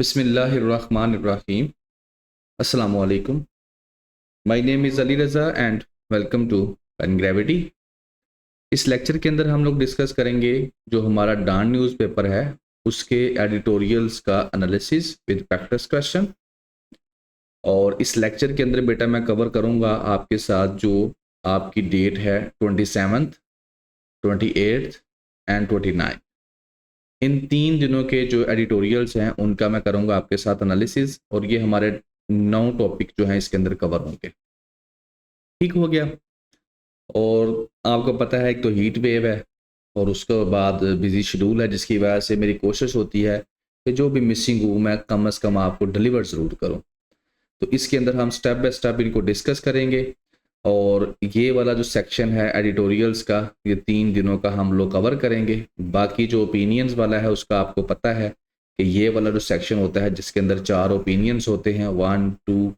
बिस्मिल्लाहिर्रहमानिर्रहीम। अस्सलामु अलैकुम। My name is Ali Raza and welcome to pen gravity. इस लेक्चर के अंदर हम लोग डिस्कस करेंगे जो हमारा डान न्यूज़पेपर है उसके एडिटोरियल्स का एनालिसिस विद प्रैक्टिस क्वेश्चन। और इस लेक्चर के अंदर बेटा मैं कवर करूंगा आपके साथ जो आपकी डेट है 27th, 28th एंड 29। इन 3 दिनों के जो एडिटोरियल्स हैं उनका मैं करूंगा आपके साथ एनालिसिस, और ये हमारे 9 टॉपिक जो हैं इसके अंदर कवर होंगे। ठीक हो गया। और आपको पता है एक तो हीट वेव है और उसके बाद बिजी शेड्यूल है, जिसकी वजह से मेरी कोशिश होती है कि जो भी मिसिंग हूँ मैं कम से कम आपको डिलीवर ज़रूर करूँ। तो इसके अंदर हम स्टेप बाय स्टेप इनको डिस्कस करेंगे। और ये वाला जो सेक्शन है एडिटोरियल्स का, ये 3 दिनों का हम लोग कवर करेंगे। बाकी जो ओपिनियंस वाला है उसका आपको पता है कि ये वाला जो सेक्शन होता है जिसके अंदर 4 ओपिनियंस होते हैं, 1, 2,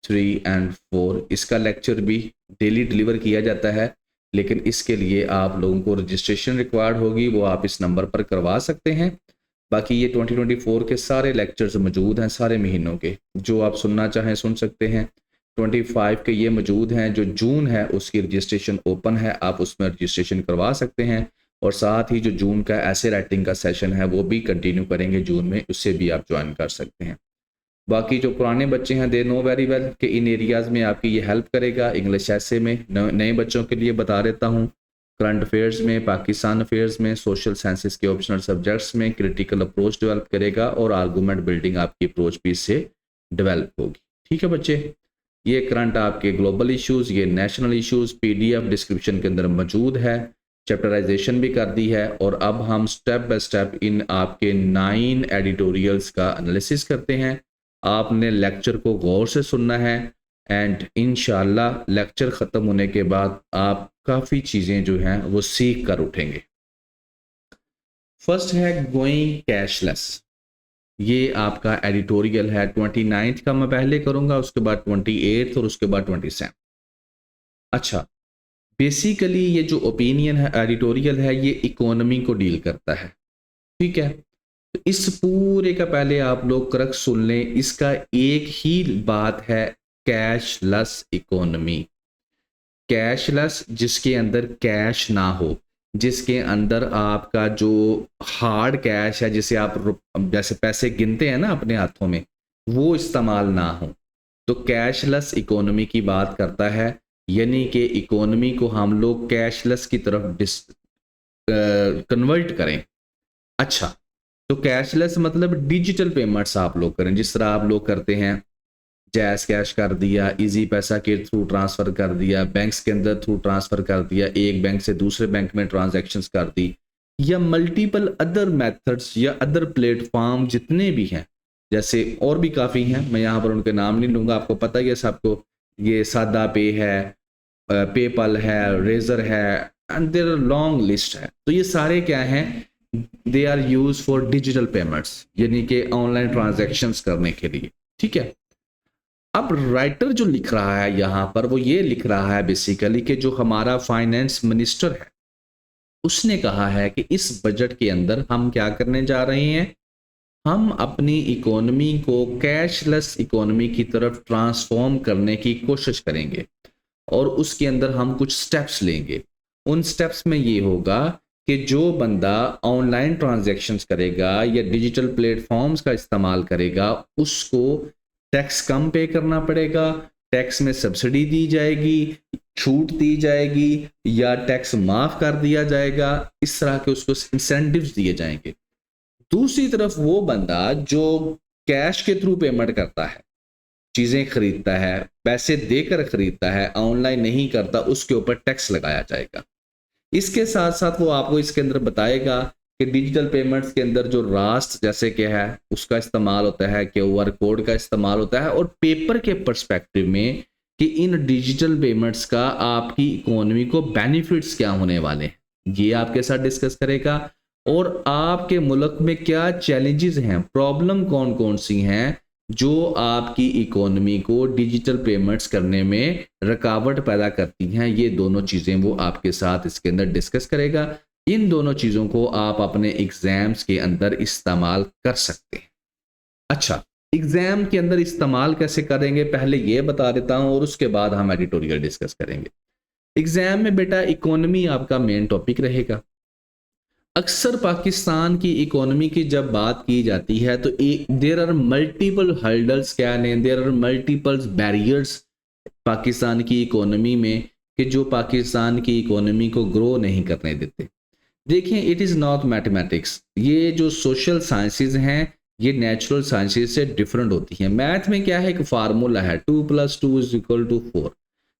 3 एंड 4, इसका लेक्चर भी डेली डिलीवर किया जाता है। लेकिन इसके लिए आप लोगों को रजिस्ट्रेशन रिक्वायर्ड होगी, वो आप इस नंबर पर करवा सकते हैं। बाकी ये 2024 के सारे लेक्चर्स मौजूद हैं, सारे महीनों के, जो आप सुनना चाहें सुन सकते हैं। 25 के ये मौजूद हैं, जो जून है उसकी रजिस्ट्रेशन ओपन है, आप उसमें रजिस्ट्रेशन करवा सकते हैं। और साथ ही जो जून का ऐसे राइटिंग का सेशन है वो भी कंटिन्यू करेंगे जून में, उससे भी आप ज्वाइन कर सकते हैं। बाकी जो पुराने बच्चे हैं दे नो वेरी वेल कि इन एरियाज़ में आपकी ये हेल्प करेगा। इंग्लिश ऐसे में नए बच्चों के लिए बता देता हूँ, करंट अफेयर्स में, पाकिस्तान अफेयर्स में, सोशल साइंसेस के ऑप्शनल सब्जेक्ट्स में क्रिटिकल अप्रोच डेवलप करेगा और आर्गूमेंट बिल्डिंग आपकी अप्रोच भी इससे डेवलप होगी। ठीक है बच्चे, ये करंट आपके ग्लोबल इश्यूज़, ये नेशनल इश्यूज़ PDF डिस्क्रिप्शन के अंदर मौजूद है, चैप्टराइजेशन भी कर दी है। और अब हम स्टेप बाय स्टेप इन आपके 9 एडिटोरियल्स का एनालिसिस करते हैं। आपने लेक्चर को गौर से सुनना है एंड इंशाल्लाह लेक्चर ख़त्म होने के बाद आप काफ़ी चीज़ें जो हैं वो सीख कर उठेंगे। फर्स्ट है गोइंग कैशलेस, ये आपका एडिटोरियल है। 29 का मैं पहले करूंगा, उसके बाद 28 और उसके बाद 27। अच्छा, बेसिकली ये जो ओपिनियन है, एडिटोरियल है, ये इकोनॉमी को डील करता है। ठीक है, तो इस पूरे का पहले आप लोग करेक्ट सुन लें। इसका एक ही बात है, कैशलेस इकोनॉमी। कैशलेस जिसके अंदर कैश ना हो, जिसके अंदर आपका जो हार्ड कैश है, जिसे आप जैसे पैसे गिनते हैं ना अपने हाथों में, वो इस्तेमाल ना हो, तो कैशलेस इकोनॉमी की बात करता है। यानी कि इकोनॉमी को हम लोग कैशलेस की तरफ कन्वर्ट करें। अच्छा, तो कैशलेस मतलब डिजिटल पेमेंट्स आप लोग करें, जिस तरह आप लोग करते हैं, जैस कैश कर दिया, इजी पैसा के थ्रू ट्रांसफ़र कर दिया, बैंक्स के अंदर थ्रू ट्रांसफ़र कर दिया, एक बैंक से दूसरे बैंक में ट्रांजैक्शंस कर दी, या मल्टीपल अदर मेथड्स या अदर प्लेटफॉर्म जितने भी हैं, जैसे और भी काफ़ी हैं, मैं यहाँ पर उनके नाम नहीं लूँगा, आपको पता ही है सबको। ये सादा पे है, पेपल है, रेजर है, एंड देयर लॉन्ग लिस्ट है। तो ये सारे क्या हैं, they are use for digital payments, यानी कि ऑनलाइन ट्रांजैक्शंस करने के लिए। ठीक है, अब राइटर जो लिख रहा है यहाँ पर, वो ये लिख रहा है बेसिकली कि जो हमारा फाइनेंस मिनिस्टर है उसने कहा है कि इस बजट के अंदर हम क्या करने जा रहे हैं, हम अपनी इकोनॉमी को कैशलेस इकोनॉमी की तरफ ट्रांसफॉर्म करने की कोशिश करेंगे और उसके अंदर हम कुछ स्टेप्स लेंगे। उन स्टेप्स में ये होगा कि जो बंदा ऑनलाइन ट्रांजैक्शंस करेगा या डिजिटल प्लेटफॉर्म्स का इस्तेमाल करेगा उसको टैक्स कम पे करना पड़ेगा, टैक्स में सब्सिडी दी जाएगी, छूट दी जाएगी, या टैक्स माफ कर दिया जाएगा। इस तरह के उसको इंसेंटिव्स दिए जाएंगे। दूसरी तरफ वो बंदा जो कैश के थ्रू पेमेंट करता है, चीज़ें खरीदता है, पैसे देकर खरीदता है, ऑनलाइन नहीं करता, उसके ऊपर टैक्स लगाया जाएगा। इसके साथ साथ वो आपको इसके अंदर बताएगा कि डिजिटल पेमेंट्स के अंदर जो रास्ट जैसे क्या है उसका इस्तेमाल होता है, QR कोड का इस्तेमाल होता है, और पेपर के पर्सपेक्टिव में कि इन डिजिटल पेमेंट्स का आपकी इकोनॉमी को बेनिफिट्स क्या होने वाले हैं, ये आपके साथ डिस्कस करेगा। और आपके मुल्क में क्या चैलेंजेस हैं, प्रॉब्लम कौन कौन सी हैं जो आपकी इकोनॉमी को डिजिटल पेमेंट्स करने में रुकावट पैदा करती हैं, ये दोनों चीज़ें वो आपके साथ इसके अंदर डिस्कस करेगा। इन दोनों चीज़ों को आप अपने एग्जाम्स के अंदर इस्तेमाल कर सकते हैं। अच्छा, एग्जाम के अंदर इस्तेमाल कैसे करेंगे पहले ये बता देता हूं और उसके बाद हम एडिटोरियल डिस्कस करेंगे। एग्जाम में बेटा इकोनॉमी आपका मेन टॉपिक रहेगा। अक्सर पाकिस्तान की इकोनॉमी की जब बात की जाती है तो देयर आर मल्टीपल हर्डल्स, क्या नहीं, there are multiple barriers Pakistan की इकोनॉमी में, कि जो पाकिस्तान की इकोनॉमी को ग्रो नहीं करने देते। देखिए, इट इज़ नॉट मैथमेटिक्स, ये जो सोशल साइंसेज हैं ये नेचुरल साइंसेज से डिफरेंट होती हैं। मैथ में क्या है, एक फार्मूला है 2+2=4।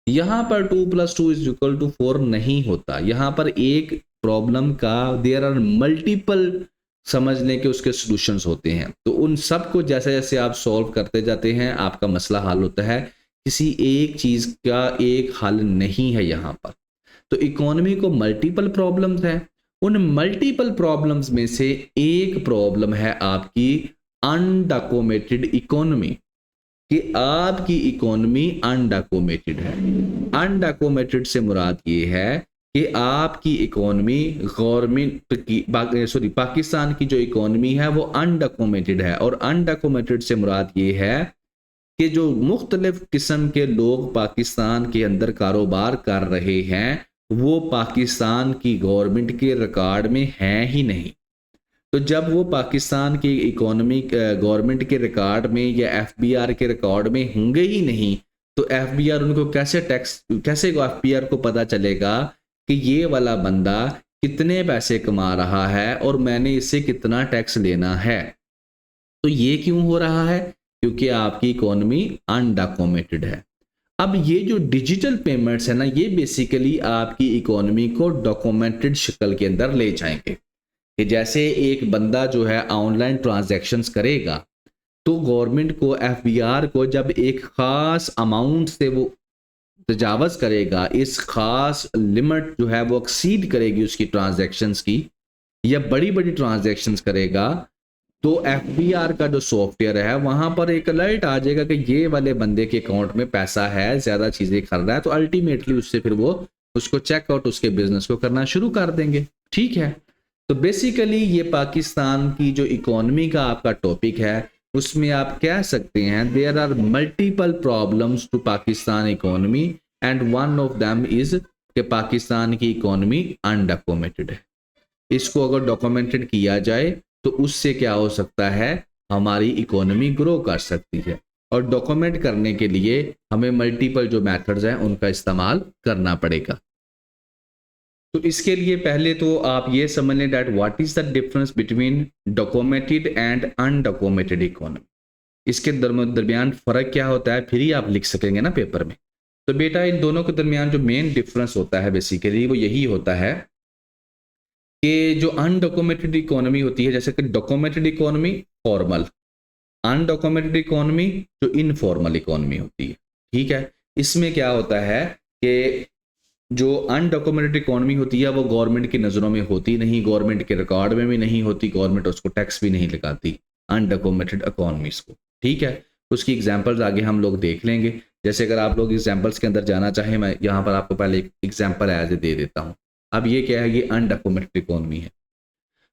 यहाँ पर 2+2=4 नहीं होता। यहाँ पर एक प्रॉब्लम का देयर आर मल्टीपल समझने के उसके सॉल्यूशंस होते हैं, तो उन सब को जैसे जैसे आप सॉल्व करते जाते हैं आपका मसला हल होता है। किसी एक चीज़ का एक हल नहीं है यहाँ पर। तो इकोनॉमी को मल्टीपल प्रॉब्लम्स हैं। उन मल्टीपल प्रॉब्लम्स में से एक प्रॉब्लम है आपकी अनडॉक्यूमेंटेड इकोनॉमी, कि आपकी इकोनॉमी अनडॉक्यूमेंटेड है। अनडॉक्यूमेंटेड से मुराद ये है कि आपकी इकोनॉमी गवर्नमेंट की पाकिस्तान की जो इकोनॉमी है वो अनडॉक्यूमेंटेड है। और अनडॉक्यूमेंटेड से मुराद ये है कि जो मुख्तलिफ किस्म के लोग पाकिस्तान के अंदर कारोबार कर रहे हैं वो पाकिस्तान की गवर्नमेंट के रिकॉर्ड में हैं ही नहीं। तो जब वो पाकिस्तान की इकोनॉमी गवर्नमेंट के रिकॉर्ड में या एफबीआर के रिकॉर्ड में होंगे ही नहीं, तो एफबीआर उनको कैसे एफबीआर को पता चलेगा कि ये वाला बंदा कितने पैसे कमा रहा है और मैंने इससे कितना टैक्स लेना है। तो ये क्यों हो रहा है? क्योंकि आपकी इकोनॉमी अनडॉक्यूमेंटेड है। अब ये जो डिजिटल पेमेंट्स है ना, ये बेसिकली आपकी इकोनॉमी को डॉक्यूमेंटेड शक्ल के अंदर ले जाएंगे। कि जैसे एक बंदा जो है ऑनलाइन ट्रांजैक्शंस करेगा तो गवर्नमेंट को, एफबीआर को, जब एक खास अमाउंट से वो तजावज़ करेगा, इस खास लिमिट जो है वो एक्सीड करेगी उसकी ट्रांजैक्शंस की, या बड़ी बड़ी ट्रांजैक्शंस करेगा, तो एफबीआर का जो सॉफ्टवेयर है वहां पर एक अलर्ट आ जाएगा कि ये वाले बंदे के अकाउंट में पैसा है, ज़्यादा चीज़ें कर रहा है। तो अल्टीमेटली उससे फिर वो उसको चेकआउट उसके बिजनेस को करना शुरू कर देंगे। ठीक है, तो बेसिकली ये पाकिस्तान की जो इकोनॉमी का आपका टॉपिक है उसमें आप कह सकते हैं there are multiple problems to Pakistan economy and one of them is कि पाकिस्तान की इकोनॉमी अनडॉक्यूमेंटेड है। इसको अगर डॉक्यूमेंटेड किया जाए तो उससे क्या हो सकता है, हमारी इकोनॉमी ग्रो कर सकती है। और डॉक्यूमेंट करने के लिए हमें मल्टीपल जो मेथड्स हैं उनका इस्तेमाल करना पड़ेगा। तो इसके लिए पहले तो आप ये समझ लें that what is the difference between documented and undocumented economy. इसके दरमियान फ़र्क क्या होता है, फिर ही आप लिख सकेंगे ना पेपर में। तो बेटा इन दोनों के दरमियान जो मेन डिफरेंस होता है बेसिकली वो यही होता है कि जो अनडॉक्यूमेंटेड इकोनॉमी होती है, जैसे कि documented economy formal, undocumented economy जो इनफॉर्मल इकोनॉमी होती है। ठीक है, इसमें क्या होता है कि जो अनडॉक्यूमेंटेड इकोनॉमी होती है वो गवर्नमेंट की नज़रों में होती नहीं, गवर्नमेंट के रिकॉर्ड में भी नहीं होती, गवर्नमेंट उसको टैक्स भी नहीं लगाती अनडॉक्यूमेंटेड इकोनॉमीज को। ठीक है, उसकी एग्जांपल्स आगे हम लोग देख लेंगे। जैसे अगर आप लोग एग्जांपल्स के अंदर जाना चाहें, मैं यहाँ पर आपको पहले एक एग्जांपल एज ए दे देता हूँ। अब ये क्या है, ये अनडॉक्यूमेंटेड इकोनॉमी है।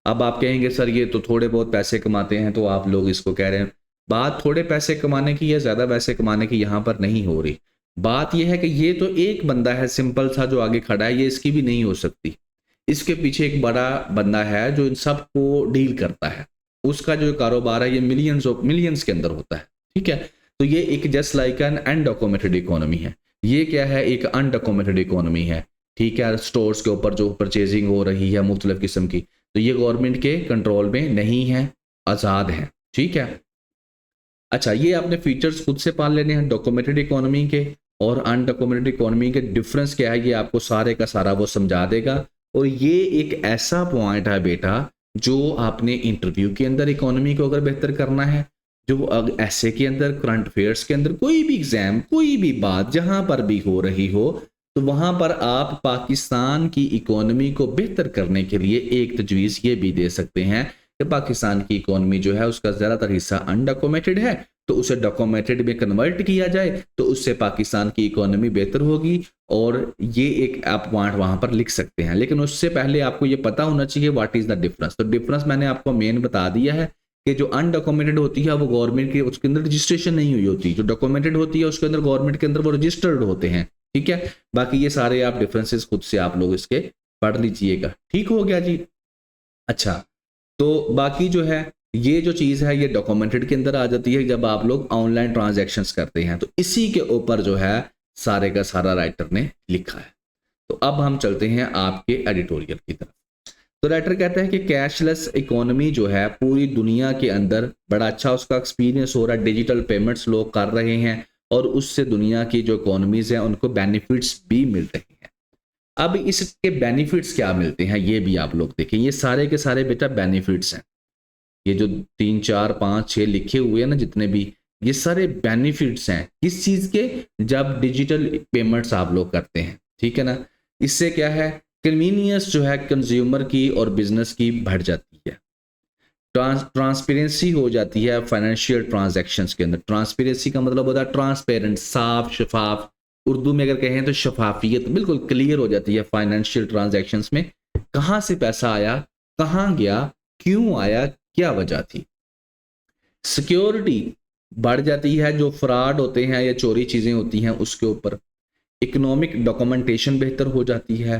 अब आप कहेंगे सर ये तो थोड़े बहुत पैसे कमाते हैं, तो आप लोग इसको कह रहे हैं। बात थोड़े पैसे कमाने की या ज़्यादा पैसे कमाने की यहाँ पर नहीं हो रही। बात यह है कि ये तो एक बंदा है सिंपल सा जो आगे खड़ा है, ये इसकी भी नहीं हो सकती। इसके पीछे एक बड़ा बंदा है जो इन सब को डील करता है, उसका जो कारोबार है ये मिलियंस के अंदर होता है। ठीक है, तो ये एक just like an undocumented economy है। ये क्या है, एक अनडॉक्यूमेंटेड इकोनॉमी है। ठीक है, स्टोर्स के ऊपर जो परचेजिंग हो रही है मुख्तलिफ किस्म की, तो ये गवर्नमेंट के कंट्रोल में नहीं है, आज़ाद है। ठीक है, अच्छा ये आपने फीचर्स खुद से पाल लेने हैं डॉक्यूमेंटेड इकोनॉमी के और अनडॉक्यूमेंटेड इकोनॉमी के। डिफरेंस क्या है ये आपको सारे का सारा वो समझा देगा। और ये एक ऐसा पॉइंट है बेटा जो आपने इंटरव्यू के अंदर इकोनॉमी को अगर बेहतर करना है, जो ऐसे के अंदर, करंट अफेयर्स के अंदर, कोई भी एग्जाम, कोई भी बात जहां पर भी हो रही हो, तो वहां पर आप पाकिस्तान की इकोनॉमी को बेहतर करने के लिए एक तजवीज़ ये भी दे सकते हैं कि पाकिस्तान की इकोनॉमी जो है उसका ज़्यादातर हिस्सा अनडॉक्यूमेंटेड है, तो उसे डॉक्यूमेंटेड में कन्वर्ट किया जाए तो उससे पाकिस्तान की इकोनॉमी बेहतर होगी। और ये एक आप पॉइंट वहाँ पर लिख सकते हैं, लेकिन उससे पहले आपको ये पता होना चाहिए व्हाट इज़ द डिफरेंस। तो डिफरेंस मैंने आपको मेन बता दिया है कि जो अनडॉक्यूमेंटेड होती है वो गवर्नमेंट के उसके अंदर रजिस्ट्रेशन नहीं हुई होती, जो डॉक्यूमेंटेड होती है उसके अंदर गवर्नमेंट के अंदर वो रजिस्टर्ड होते हैं। ठीक है, बाकी ये सारे आप डिफरेंसेस खुद से आप लोग इसके पढ़ लीजिएगा। ठीक हो गया जी। अच्छा, तो बाकी जो है ये जो चीज़ है ये डॉक्यूमेंटेड के अंदर आ जाती है जब आप लोग ऑनलाइन ट्रांजैक्शंस करते हैं, तो इसी के ऊपर जो है सारे का सारा राइटर ने लिखा है। तो अब हम चलते हैं आपके एडिटोरियल की तरफ। तो राइटर कहता है कि कैशलेस इकोनॉमी जो है पूरी दुनिया के अंदर बड़ा अच्छा उसका एक्सपीरियंस हो रहा है, डिजिटल पेमेंट्स लोग कर रहे हैं और उससे दुनिया की जो इकोनॉमीज हैं उनको बेनिफिट्स भी मिल रहे हैं। अब इसके बेनिफिट्स क्या मिलते हैं ये भी आप लोग देखें, ये सारे के सारे बेटा बेनिफिट्स हैं, ये जो 3 4 5 6 लिखे हुए हैं ना जितने भी, ये सारे बेनिफिट्स हैं किस चीज़ के, जब डिजिटल पेमेंट्स आप लोग करते हैं। ठीक है ना, इससे क्या है कन्वीनियंस जो है कंज्यूमर की और बिजनेस की बढ़ जाती है, ट्रांसपेरेंसी हो जाती है फाइनेंशियल ट्रांजैक्शंस के अंदर। ट्रांसपेरेंसी का मतलब होता है ट्रांसपेरेंट, साफ शफाफ, उर्दू में अगर कहें तो शफाफियत बिल्कुल क्लियर हो जाती है फाइनेंशियल ट्रांजैक्शंस में, कहाँ से पैसा आया, कहाँ गया, क्यों आया, क्या वजह थी। सिक्योरिटी बढ़ जाती है, जो फ्रॉड होते हैं या चोरी चीजें होती हैं उसके ऊपर। इकोनॉमिक डॉक्यूमेंटेशन बेहतर हो जाती है,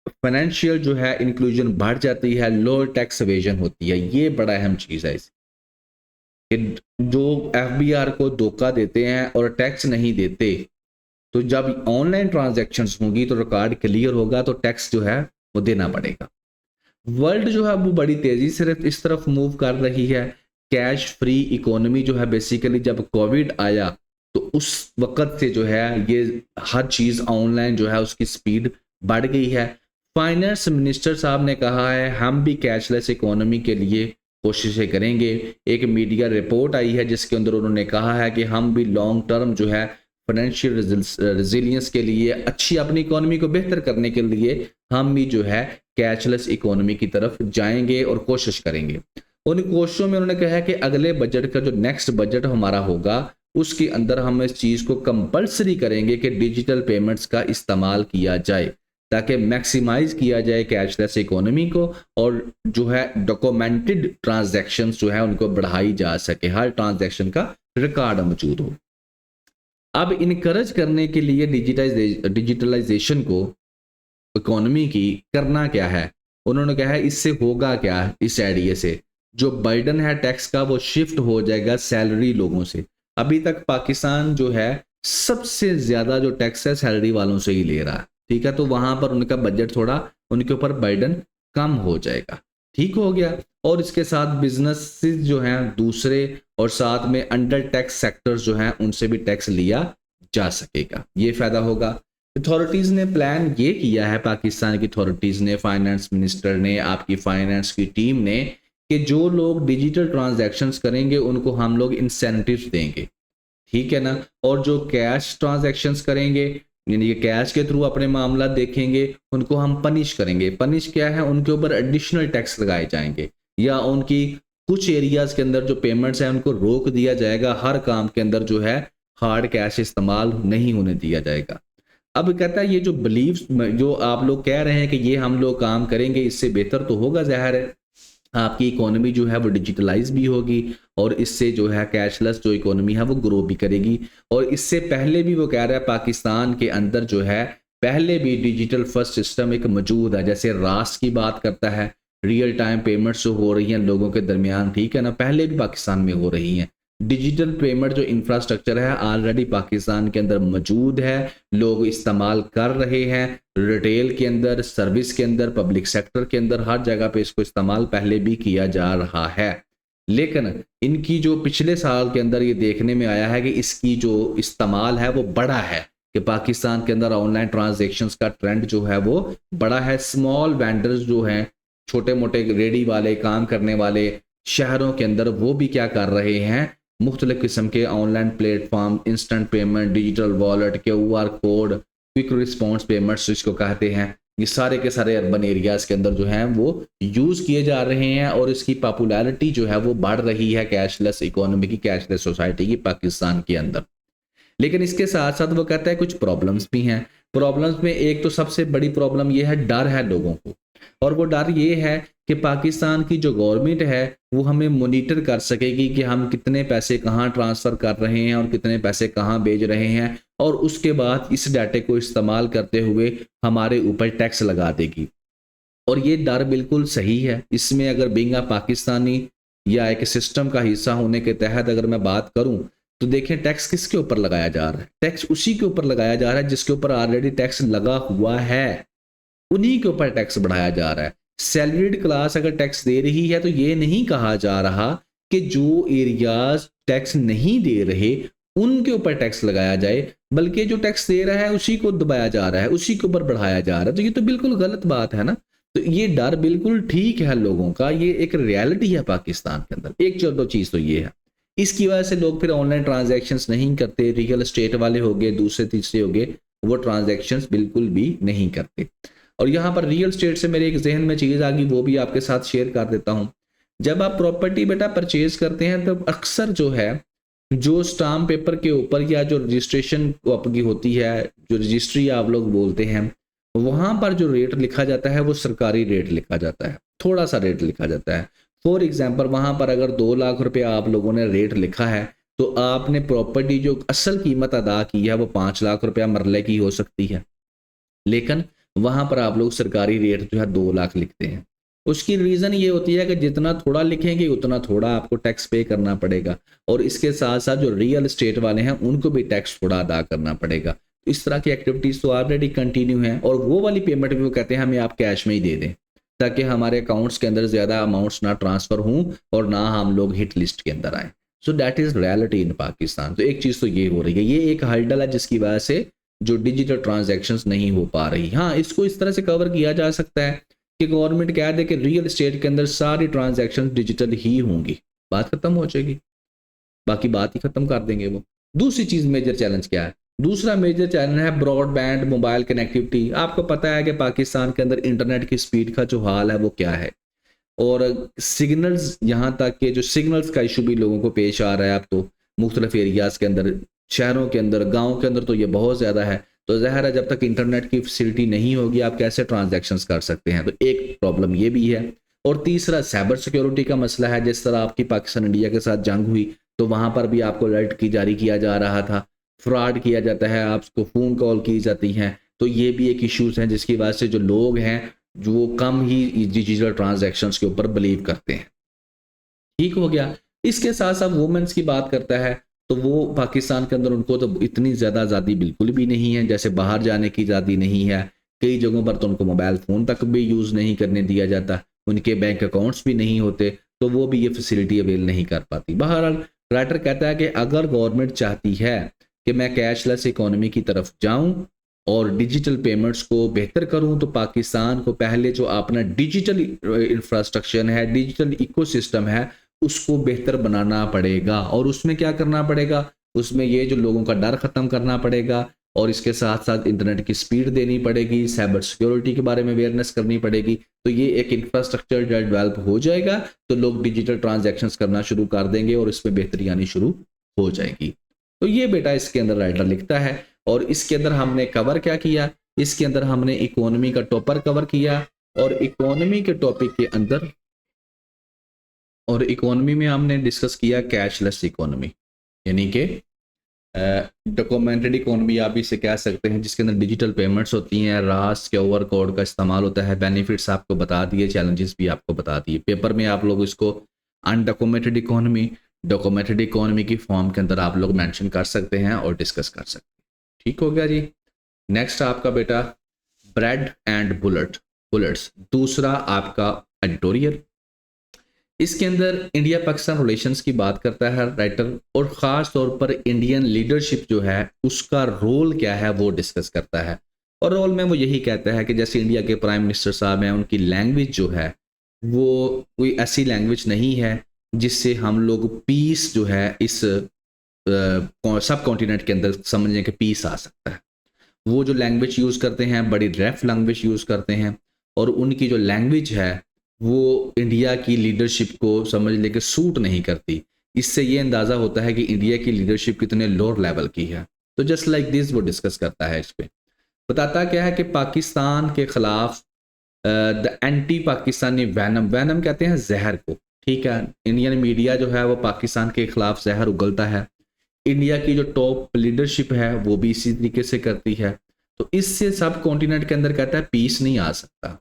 फाइनेंशियल जो है इंक्लूजन बढ़ जाती है, लोअर टैक्स एवेजन होती है। ये बड़ा अहम चीज है कि जो एफबीआर को धोखा देते हैं और टैक्स नहीं देते, तो जब ऑनलाइन ट्रांजैक्शंस होंगी तो रिकॉर्ड क्लियर होगा तो टैक्स जो है वो देना पड़ेगा। वर्ल्ड जो है वो बड़ी तेजी से इस तरफ मूव कर रही है, कैश फ्री इकोनॉमी जो है बेसिकली जब कोविड आया तो उस वक्त से जो है ये हर चीज ऑनलाइन जो है उसकी स्पीड बढ़ गई है। फाइनेंस मिनिस्टर साहब ने कहा है हम भी कैशलेस इकोनॉमी के लिए कोशिशें करेंगे। एक मीडिया रिपोर्ट आई है जिसके अंदर उन्होंने कहा है कि हम भी लॉन्ग टर्म जो है फाइनेंशियल रेजिलियंस के लिए, अच्छी अपनी इकोनॉमी को बेहतर करने के लिए हम भी जो है कैशलेस इकोनॉमी की तरफ जाएंगे और कोशिश करेंगे। उन कोशिशों में उन्होंने कहा है कि अगले बजट का जो नेक्स्ट बजट हमारा होगा उसके अंदर हम इस चीज को कंपलसरी करेंगे कि डिजिटल पेमेंट्स का इस्तेमाल किया जाए ताकि मैक्सिमाइज किया जाए कैशलेस इकोनॉमी को और जो है डॉक्यूमेंटेड ट्रांजैक्शंस जो है उनको बढ़ाई जा सके, हर ट्रांजैक्शन का रिकॉर्ड मौजूद हो। अब इनकरेज करने के लिए डिजिटलाइजेशन को इकोनॉमी की करना क्या है, उन्होंने कहा है इससे होगा क्या, इस आइडिया से जो बर्डन है टैक्स का वो शिफ्ट हो जाएगा सैलरी लोगों से। अभी तक पाकिस्तान जो है सबसे ज्यादा जो टैक्स है सैलरी वालों से ही ले रहा है। ठीक है, तो वहां पर उनका बजट थोड़ा उनके ऊपर बर्डन कम हो जाएगा। ठीक हो गया। और इसके साथ बिजनेस जो हैं दूसरे और साथ में अंडर टैक्स सेक्टर्स जो हैं उनसे भी टैक्स लिया जा सकेगा, ये फायदा होगा। अथॉरिटीज ने प्लान ये किया है, पाकिस्तान की अथॉरिटीज ने, फाइनेंस मिनिस्टर ने, आपकी फाइनेंस की टीम ने, कि जो लोग डिजिटल ट्रांजैक्शंस करेंगे उनको हम लोग इंसेंटिव्स देंगे। ठीक है ना, और जो कैश ट्रांजैक्शंस करेंगे यानी कि कैश के थ्रू अपने मामला देखेंगे उनको हम पनिश करेंगे। पनिश क्या है, उनके ऊपर एडिशनल टैक्स लगाए जाएंगे या उनकी कुछ एरियाज के अंदर जो पेमेंट्स हैं उनको रोक दिया जाएगा, हर काम के अंदर जो है हार्ड कैश इस्तेमाल नहीं होने दिया जाएगा। अब कहता है ये जो बिलीव्स जो आप लोग कह रहे हैं कि ये हम लोग काम करेंगे इससे बेहतर तो होगा, जाहिर है आपकी इकोनॉमी जो है वो डिजिटलाइज भी होगी और इससे जो है कैशलेस जो इकोनॉमी है वो ग्रो भी करेगी। और इससे पहले भी वो कह रहा है पाकिस्तान के अंदर जो है पहले भी डिजिटल फर्स्ट सिस्टम एक मौजूद है, जैसे रास की बात करता है, रियल टाइम पेमेंट्स जो हो रही हैं लोगों के दरमियान, ठीक है ना, पहले भी पाकिस्तान में हो रही हैं। डिजिटल पेमेंट जो इंफ्रास्ट्रक्चर है ऑलरेडी पाकिस्तान के अंदर मौजूद है, लोग इस्तेमाल कर रहे हैं, रिटेल के अंदर, सर्विस के अंदर, पब्लिक सेक्टर के अंदर, हर जगह पे इसको इस्तेमाल पहले भी किया जा रहा है। लेकिन इनकी जो पिछले साल के अंदर ये देखने में आया है कि इसकी जो इस्तेमाल है वो बड़ा है, कि पाकिस्तान के अंदर ऑनलाइन ट्रांजैक्शंस का ट्रेंड जो है वो बड़ा है। स्मॉल वेंडर्स जो हैं, छोटे मोटे रेडी वाले, काम करने वाले शहरों के अंदर, वो भी क्या कर रहे हैं, मुख्तलिफ किस्म के online platform, instant payment, digital wallet, QR code, quick response payments जिसको कहते हैं, ये सारे के सारे अर्बन एरियाज के अंदर जो हैं वो यूज किए जा रहे हैं और इसकी पॉपुलैरिटी जो है वो बढ़ रही है कैशलेस इकोनॉमी की, कैशलेस सोसाइटी की पाकिस्तान के अंदर। लेकिन इसके साथ साथ वो कहता है कुछ प्रॉब्लम्स भी हैं। प्रॉब्लम्स में एक तो सबसे बड़ी प्रॉब्लम ये है, डर है लोगों को, और वो डर ये है कि पाकिस्तान की जो गवर्नमेंट है वो हमें मॉनिटर कर सकेगी कि हम कितने पैसे कहाँ ट्रांसफ़र कर रहे हैं और कितने पैसे कहाँ भेज रहे हैं, और उसके बाद इस डाटे को इस्तेमाल करते हुए हमारे ऊपर टैक्स लगा देगी। और ये डर बिल्कुल सही है। इसमें अगर बीइंग अ पाकिस्तानी या एक सिस्टम का हिस्सा होने के तहत अगर मैं बात करूं, तो देखें टैक्स किसके ऊपर लगाया जा रहा है? टैक्स उसी के ऊपर लगाया जा रहा है जिसके ऊपर ऑलरेडी टैक्स लगा हुआ है, उन्हीं के ऊपर टैक्स बढ़ाया जा रहा है। सैलरीड क्लास अगर टैक्स दे रही है तो ये नहीं कहा जा रहा कि जो एरियाज टैक्स नहीं दे रहे उनके ऊपर टैक्स लगाया जाए, बल्कि जो टैक्स दे रहा है उसी को दबाया जा रहा है, उसी के ऊपर बढ़ाया जा रहा है। तो ये तो बिल्कुल गलत बात है ना। तो ये डर बिल्कुल ठीक है लोगों का, ये एक रियलिटी है पाकिस्तान के अंदर। एक चलो चीज़ तो ये है, इसकी वजह से लोग फिर ऑनलाइन ट्रांजैक्शंस नहीं करते। रियल एस्टेट वाले हो गए, दूसरे तीसरे हो गए, वो ट्रांजैक्शंस बिल्कुल भी नहीं करते। और यहाँ पर रियल एस्टेट से मेरे एक जहन में चीज़ आ गई, वो भी आपके साथ शेयर कर देता हूँ। जब आप प्रॉपर्टी बेटा परचेज करते हैं तो अक्सर जो है, जो स्टाम्प पेपर के ऊपर या जो रजिस्ट्रेशन आपकी होती है, जो रजिस्ट्री आप लोग बोलते हैं, वहाँ पर जो रेट लिखा जाता है वो सरकारी रेट लिखा जाता है, थोड़ा सा रेट लिखा जाता है। फॉर एग्जांपल वहाँ पर अगर 2 लाख रुपए आप लोगों ने रेट लिखा है, तो आपने प्रॉपर्टी जो असल कीमत अदा की है वो 5 लाख रुपया मरले की हो सकती है, लेकिन वहाँ पर आप लोग सरकारी रेट जो है 2 लाख लिखते हैं। उसकी रीज़न ये होती है कि जितना थोड़ा लिखेंगे उतना थोड़ा आपको टैक्स पे करना पड़ेगा, और इसके साथ साथ जो रियल एस्टेट वाले हैं उनको भी टैक्स थोड़ा अदा करना पड़ेगा। इस तरह की एक्टिविटीज़ तो ऑलरेडी कंटिन्यू हैं, और वो वाली पेमेंट भी वो कहते हैं हमें आप कैश में ही दे दें, ताकि हमारे अकाउंट्स के अंदर ज़्यादा अमाउंट्स ना ट्रांसफ़र हों और ना हम लोग हिट लिस्ट के अंदर आएँ। So that is reality in Pakistan. तो एक चीज़ तो ये हो रही है, ये एक हर्डल है जिसकी वजह से जो डिजिटल ट्रांजैक्शंस नहीं हो पा रही। हाँ, इसको इस तरह से कवर किया जा सकता है कि गवर्नमेंट कह दे कि रियल एस्टेट के अंदर सारी ट्रांजैक्शन डिजिटल ही होंगी, बात खत्म हो जाएगी, बाकी बात ही खत्म कर देंगे वो। दूसरी चीज़ मेजर चैलेंज क्या है? दूसरा मेजर चैलेंज है ब्रॉडबैंड मोबाइल कनेक्टिविटी। आपको पता है कि पाकिस्तान के अंदर इंटरनेट की स्पीड का जो हाल है वो क्या है, और सिग्नल्स, यहाँ तक कि जो सिग्नल्स का इशू भी लोगों को पेश आ रहा है अब तो मुख्तलिफ एरियाज़ के अंदर, शहरों के अंदर, गाँव के अंदर तो ये बहुत ज़्यादा है। तो ज़ाहिर है जब तक इंटरनेट की फैसिलिटी नहीं होगी आप कैसे ट्रांजैक्शंस कर सकते हैं, तो एक प्रॉब्लम ये भी है। और तीसरा साइबर सिक्योरिटी का मसला है। जिस तरह आपकी पाकिस्तान इंडिया के साथ जंग हुई तो वहाँ पर भी आपको अलर्ट की जारी किया जा रहा था, फ्रॉड किया जाता है, आपको फ़ोन कॉल की जाती हैं, तो ये भी एक इश्यूज़ हैं जिसकी वजह से जो लोग हैं जो वो कम ही डिजिटल ट्रांजैक्शंस के ऊपर बिलीव करते हैं। ठीक हो गया। इसके साथ साथ वुमेन्स की बात करता है तो वो पाकिस्तान के अंदर उनको तो इतनी ज़्यादा आज़ादी बिल्कुल भी नहीं है, जैसे बाहर जाने की आज़ादी नहीं है, कई जगहों पर तो उनको मोबाइल फ़ोन तक भी यूज़ नहीं करने दिया जाता, उनके बैंक अकाउंट्स भी नहीं होते, तो वो भी ये फैसिलिटी अवेल नहीं कर पाती। बहरहाल राइटर कहता है कि अगर गवर्नमेंट चाहती है कि मैं कैशलेस इकोनॉमी की तरफ जाऊं और डिजिटल पेमेंट्स को बेहतर करूं, तो पाकिस्तान को पहले जो अपना डिजिटल इंफ्रास्ट्रक्चर है, डिजिटल इकोसिस्टम है, उसको बेहतर बनाना पड़ेगा। और उसमें क्या करना पड़ेगा? उसमें ये जो लोगों का डर ख़त्म करना पड़ेगा, और इसके साथ साथ इंटरनेट की स्पीड देनी पड़ेगी, साइबर सिक्योरिटी के बारे में अवेयरनेस करनी पड़ेगी। तो ये एक इंफ्रास्ट्रक्चर जब डेवलप हो जाएगा तो लोग डिजिटल ट्रांजैक्शंस करना शुरू कर देंगे और इसमें बेहतरी आनी शुरू हो जाएगी। तो ये बेटा इसके अंदर राइटर लिखता है। और इसके अंदर हमने कवर क्या किया? इसके अंदर हमने इकोनॉमी का टॉपर कवर किया, और इकोनॉमी के टॉपिक के अंदर और इकोनॉमी में हमने डिस्कस किया कैशलेस इकोनॉमी, यानी कि डॉक्यूमेंटेड इकोनॉमी आप इसे कह सकते हैं, जिसके अंदर डिजिटल पेमेंट्स होती हैं, रास के ओवर कोड का इस्तेमाल होता है। बेनिफिट्स आपको बता दिए, चैलेंजेस भी आपको बता दिए। पेपर में आप लोग इसको अनडॉक्यूमेंटेड इकोनॉमी, डॉक्यूमेंटेड इकोनॉमी की फॉर्म के अंदर आप लोग मेंशन कर सकते हैं और डिस्कस कर सकते हैं। ठीक हो गया जी। नेक्स्ट आपका बेटा ब्रेड एंड बुलेट्स, दूसरा आपका एडिटोरियल। इसके अंदर इंडिया पाकिस्तान रिलेशंस की बात करता है राइटर, और ख़ास तौर पर इंडियन लीडरशिप जो है उसका रोल क्या है वो डिस्कस करता है। और रोल में वो यही कहता है कि जैसे इंडिया के प्राइम मिनिस्टर साहब हैं, उनकी लैंग्वेज जो है वो कोई ऐसी लैंग्वेज नहीं है जिससे हम लोग पीस जो है इस सब कॉन्टिनेंट के अंदर समझने के पीस आ सकता है। वो जो लैंग्वेज यूज़ करते हैं बड़ी रफ लैंग्वेज यूज़ करते हैं, और उनकी जो लैंग्वेज है वो इंडिया की लीडरशिप को समझ लेके सूट नहीं करती। इससे ये अंदाज़ा होता है कि इंडिया की लीडरशिप कितने लोअर लेवल की है। तो जस्ट लाइक दिस वो डिस्कस करता है। इस पर बताता क्या है कि पाकिस्तान के ख़िलाफ़ the anti Pakistani Venom, Venom कहते हैं जहर को, ठीक है। इंडियन मीडिया जो है वो पाकिस्तान के खिलाफ जहर उगलता है। इंडिया की जो टॉप लीडरशिप है वो भी इसी तरीके से करती है। तो इससे सब कॉन्टिनेंट के अंदर कहता है पीस नहीं आ सकता।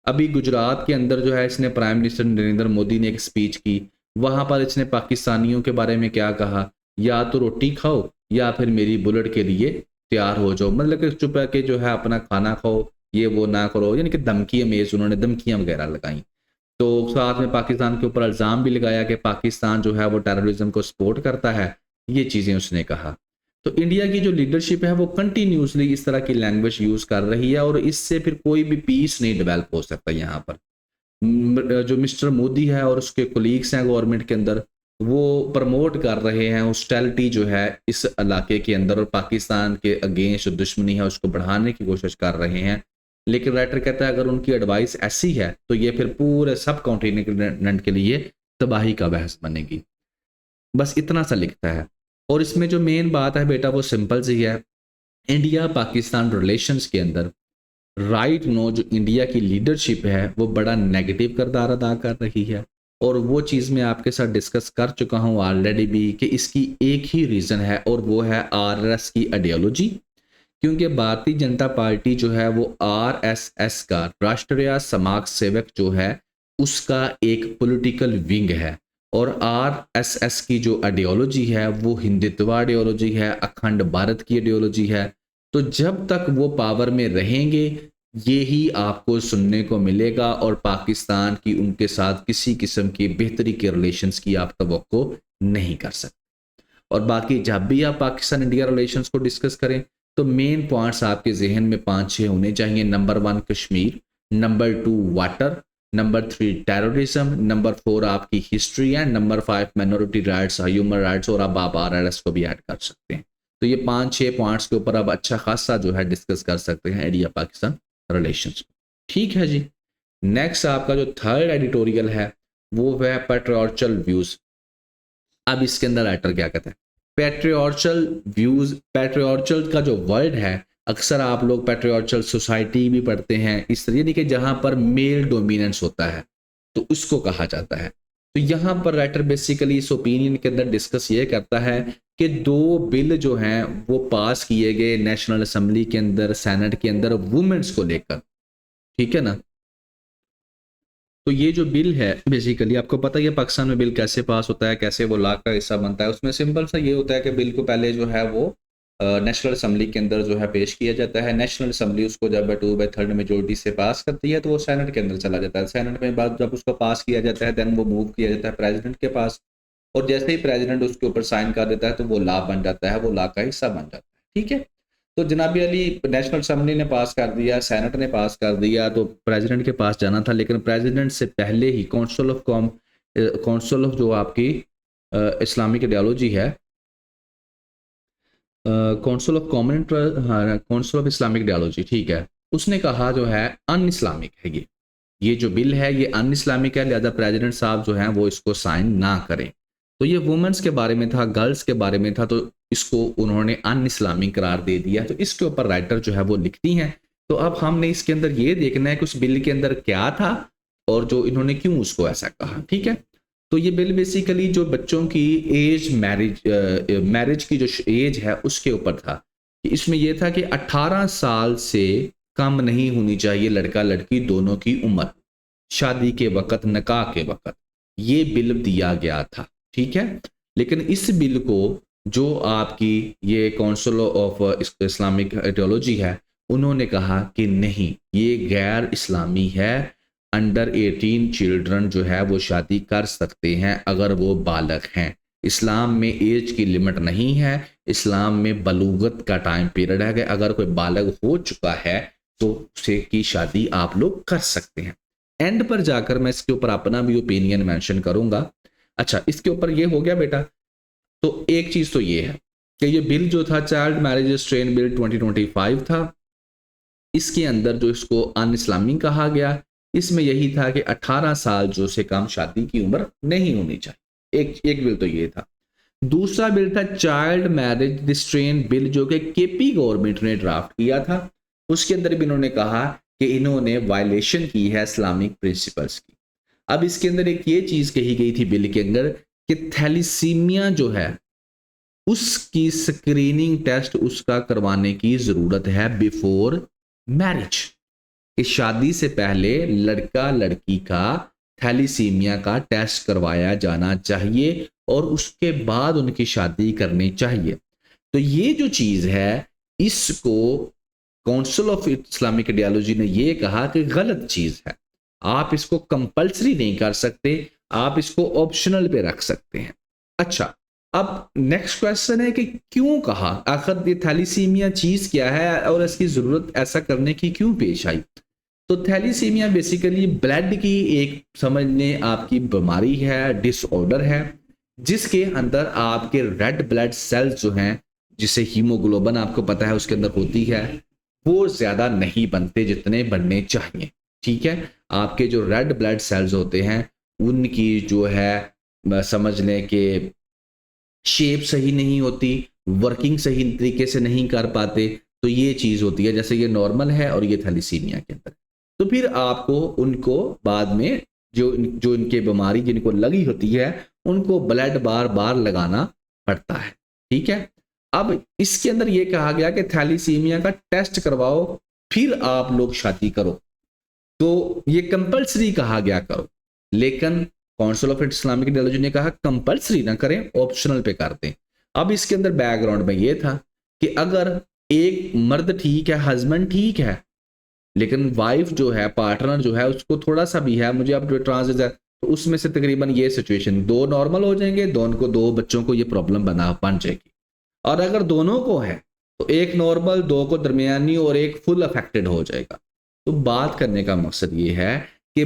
अभी गुजरात के अंदर जो है इसने प्राइम मिनिस्टर नरेंद्र मोदी ने एक स्पीच की, वहां पर इसने पाकिस्तानियों के बारे में क्या कहा, या तो रोटी खाओ या फिर मेरी बुलेट के लिए तैयार हो जाओ, मतलब कि चुप के जो है अपना खाना खाओ, ये वो ना करो, यानी कि धमकी अमेज उन्होंने धमकियां वगैरह लगाई। तो साथ में पाकिस्तान के ऊपर इल्ज़ाम भी लगाया कि पाकिस्तान जो है वो टेररिज्म को सपोर्ट करता है, ये चीज़ें उसने कहा। तो इंडिया की जो लीडरशिप है वो कंटिन्यूसली इस तरह की लैंग्वेज यूज़ कर रही है और इससे फिर कोई भी पीस नहीं डेवलप हो सकता यहाँ पर। जो मिस्टर मोदी है और उसके कोलीग्स हैं गवर्नमेंट के अंदर, वो प्रमोट कर रहे हैं हॉस्टिलिटी जो है इस इलाके के अंदर, और पाकिस्तान के अगेंस्ट जो दुश्मनी है उसको बढ़ाने की कोशिश कर रहे हैं। लेकिन राइटर कहता है अगर उनकी एडवाइस ऐसी है तो ये फिर पूरे सब कॉन्टिनेंट के लिए तबाही का बहस बनेगी। बस इतना सा लिखता है। और इसमें जो मेन बात है बेटा वो सिंपल सी है, इंडिया पाकिस्तान रिलेशंस के अंदर राइट नो जो इंडिया की लीडरशिप है वो बड़ा नेगेटिव किरदार अदा कर रही है। और वो चीज़ मैं आपके साथ डिस्कस कर चुका हूँ ऑलरेडी भी कि इसकी एक ही रीज़न है और वो है आरएसएस की आइडियोलॉजी। क्योंकि भारतीय जनता पार्टी जो है वो आरएसएस का, राष्ट्रीय समाज सेवक जो है, उसका एक पॉलिटिकल विंग है। और आरएसएस की जो आइडियोलॉजी है वो हिंदुत्व आइडियोलॉजी है, अखंड भारत की आइडियोलॉजी है। तो जब तक वो पावर में रहेंगे ये ही आपको सुनने को मिलेगा और पाकिस्तान की उनके साथ किसी किस्म की बेहतरी के रिलेशंस की आप तवक्को नहीं कर सकते। और बाकी जब भी आप पाकिस्तान इंडिया रिलेशंस को डिस्कस करें तो मेन पॉइंट्स आपके जहन में 5-6 होने चाहिए। Number 1 Kashmir, number 2 water, number 3 terrorism, number 4 आपकी history and number 5 minority rights, human rights, और अब आप आरआरएस को भी ऐड कर सकते हैं। तो ये 5-6 पॉइंट्स के ऊपर अब अच्छा खासा जो है डिस्कस कर सकते हैं इंडिया पाकिस्तान रिलेशंस। ठीक है जी। नेक्स्ट आपका जो थर्ड एडिटोरियल है वो है पैट्रियोटिकल व्यूज। अब इसके अंदर राइटर क्या कहता है, पैट्रियोटिकल व्यूज, पैट्रियोटिकल का जो वर्ड है अक्सर आप लोग पैट्रियोटिकल सोसाइटी भी पढ़ते हैं, इस तरीके के जहां पर मेल डोमिनेंस होता है तो उसको कहा जाता है। तो यहाँ पर राइटर बेसिकली इस ओपिनियन के अंदर डिस्कस ये करता है कि 2 बिल जो हैं वो पास किए गए नेशनल असेंबली के अंदर, सेनेट के अंदर वुमेन्स को लेकर, ठीक है ना। तो ये जो बिल है बेसिकली आपको पता है पाकिस्तान में बिल कैसे पास होता है, कैसे वो लॉ का हिस्सा बनता है। उसमें सिंपल सा ये होता है कि बिल को पहले जो है वो नेशनल असेंबली के अंदर जो है पेश किया जाता है। नेशनल असेंबली उसको जब 2/3 मेजोरिटी से पास करती है तो वो सेनेट के अंदर चला जाता है। सेनेट में बाद जब उसको पास किया जाता है देन वो मूव किया जाता है प्रेसिडेंट के पास, और जैसे ही प्रेसिडेंट उसके ऊपर साइन कर देता है तो वो लॉ बन जाता है, वो लॉ का हिस्सा बन जाता है। ठीक है। तो जनाबी अली नेशनल असेंबली ने पास कर दिया, सेनेट ने पास कर दिया, तो प्रेसिडेंट के पास जाना था। लेकिन प्रेसिडेंट से पहले ही काउंसिल ऑफ जो आपकी इस्लामिक आइडियोलॉजी है, council of common council of Islamic ideology, ठीक है, उसने कहा जो है अन इस्लामिक है ये जो बिल है ये अन इस्लामिक है, लिहाजा प्रेसिडेंट साहब जो हैं वो इसको साइन ना करें। तो ये वुमेन्स के बारे में था, गर्ल्स के बारे में था, तो इसको उन्होंने अन इस्लामिक करार दे दिया। तो इसके ऊपर राइटर जो है वो लिखती हैं। तो अब हमने इसके अंदर ये देखना है कि उस बिल के अंदर क्या था और जो इन्होंने क्यों उसको ऐसा कहा। ठीक है। तो ये बिल बेसिकली जो बच्चों की एज, मैरिज की जो एज है उसके ऊपर था। इसमें यह था कि 18 साल से कम नहीं होनी चाहिए लड़का लड़की दोनों की उम्र, शादी के वक्त, निकाह के वक्त, ये बिल दिया गया था। ठीक है। लेकिन इस बिल को जो आपकी ये काउंसिल ऑफ इस्लामिक आइडियोलॉजी है उन्होंने कहा कि नहीं, ये गैर इस्लामी है, अंडर 18 चिल्ड्रन जो है वो शादी कर सकते हैं अगर वो बालग हैं। इस्लाम में एज की लिमिट नहीं है, इस्लाम में बलूगत का टाइम पीरियड है कि अगर कोई बालग हो चुका है तो उसे की शादी आप लोग कर सकते हैं। एंड पर जाकर मैं इसके ऊपर अपना भी ओपिनियन मेंशन करूंगा। अच्छा, इसके ऊपर ये हो गया बेटा। तो एक चीज तो ये है कि ये बिल जो था चाइल्ड मैरिज रिस्ट्रेन बिल 2025 था, इसके अंदर जो इसको अन इस्लामी कहा गया, इसमें यही था कि 18 साल जो से कम शादी की उम्र नहीं होनी चाहिए। एक बिल तो ये था। दूसरा बिल था चाइल्ड मैरिज रिस्ट्रेन बिल जो कि केपी गवर्नमेंट ने ड्राफ्ट किया था। उसके अंदर भी इन्होंने कहा कि इन्होंने वायलेशन की है इस्लामिक प्रिंसिपल्स की। अब इसके अंदर एक ये चीज कही गई थी बिल के अंदर कि थैलीसीमिया जो है उसकी स्क्रीनिंग टेस्ट उसका करवाने की जरूरत है बिफोर मैरिज, कि शादी से पहले लड़का लड़की का थैलीसीमिया का टेस्ट करवाया जाना चाहिए और उसके बाद उनकी शादी करनी चाहिए। तो ये जो चीज है इसको काउंसिल ऑफ इस्लामिक आइडियोलॉजी ने ये कहा कि गलत चीज है, आप इसको कंपलसरी नहीं कर सकते, आप इसको ऑप्शनल पे रख सकते हैं। अच्छा, अब नेक्स्ट क्वेश्चन है कि क्यों कहा, आखिर ये थैलीसीमिया चीज क्या है और इसकी जरूरत ऐसा करने की क्यों पेश आई। तो थैलीसीमिया बेसिकली ब्लड की एक समझ लें आपकी बीमारी है, डिसऑर्डर है, जिसके अंदर आपके रेड ब्लड सेल्स जो हैं, जिसे हीमोग्लोबिन आपको पता है उसके अंदर होती है, वो ज्यादा नहीं बनते जितने बनने चाहिए। ठीक है, आपके जो रेड ब्लड सेल्स होते हैं उनकी जो है समझ लें कि शेप सही नहीं होती, वर्किंग सही तरीके से नहीं कर पाते, तो ये चीज होती है। जैसे ये नॉर्मल है और ये थैलीसीमिया के अंदर, तो फिर आपको उनको बाद में जो जो इनके बीमारी जिनको लगी होती है उनको ब्लड बार बार लगाना पड़ता है। ठीक है, अब इसके अंदर ये कहा गया कि थैलीसीमिया का टेस्ट करवाओ फिर आप लोग शादी करो, तो ये कंपलसरी कहा गया करो, लेकिन काउंसिल ऑफ इस्लामिक आइडियोलॉजी ने कहा कंपलसरी ना करें, ऑप्शनल पे कर दें। अब इसके अंदर बैकग्राउंड में ये था कि अगर एक मर्द ठीक है, हस्बैंड ठीक है, लेकिन वाइफ जो है, पार्टनर जो है, उसको थोड़ा सा भी है मुझे अब ट्रांसजेंडर, तो उसमें से तकरीबन ये सिचुएशन दो नॉर्मल हो जाएंगे, दोनों को, दो बच्चों को ये प्रॉब्लम बन जाएगी। और अगर दोनों को है तो एक नॉर्मल, दो को दरमियानी और एक फुल अफेक्टेड हो जाएगा। तो बात करने का मकसद ये है कि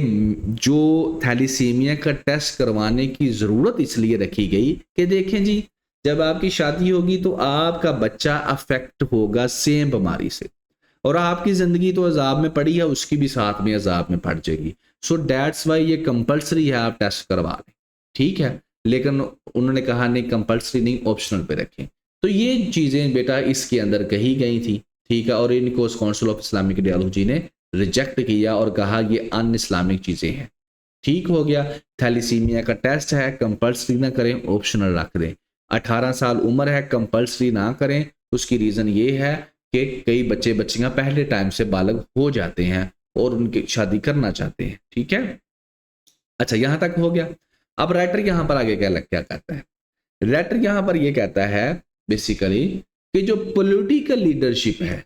जो थैलीसीमिया का टेस्ट करवाने की ज़रूरत इसलिए रखी गई कि देखें जी, जब आपकी शादी होगी तो आपका बच्चा अफेक्ट होगा सेम बीमारी से, और आपकी ज़िंदगी तो अजाब में पड़ी है, उसकी भी साथ में अजाब में पड़ जाएगी। सो दैट्स वाई ये कंपलसरी है, आप टेस्ट करवा लें। ठीक है, लेकिन उन्होंने कहा नहीं, कंपलसरी नहीं, ऑप्शनल पे रखें। तो ये चीज़ें बेटा इसके अंदर कही गई थी। ठीक है, और इनको काउंसिल ऑफ इस्लामिक आइडियोलॉजी ने रिजेक्ट किया और कहा ये अन इस्लामिक चीज़ें हैं। ठीक हो गया, थैलीसीमिया का टेस्ट है, कंपलसरी ना करें, ऑप्शनल रख दें। 18 साल उम्र है, कंपलसरी ना करें। उसकी रीज़न ये है कि कई बच्चे बच्चियां पहले टाइम से बालग हो जाते हैं और उनकी शादी करना चाहते हैं। ठीक है, अच्छा यहां तक हो गया। अब राइटर यहां पर आगे क्या कहता है, राइटर यहां पर यह कहता है बेसिकली कि जो पॉलिटिकल लीडरशिप है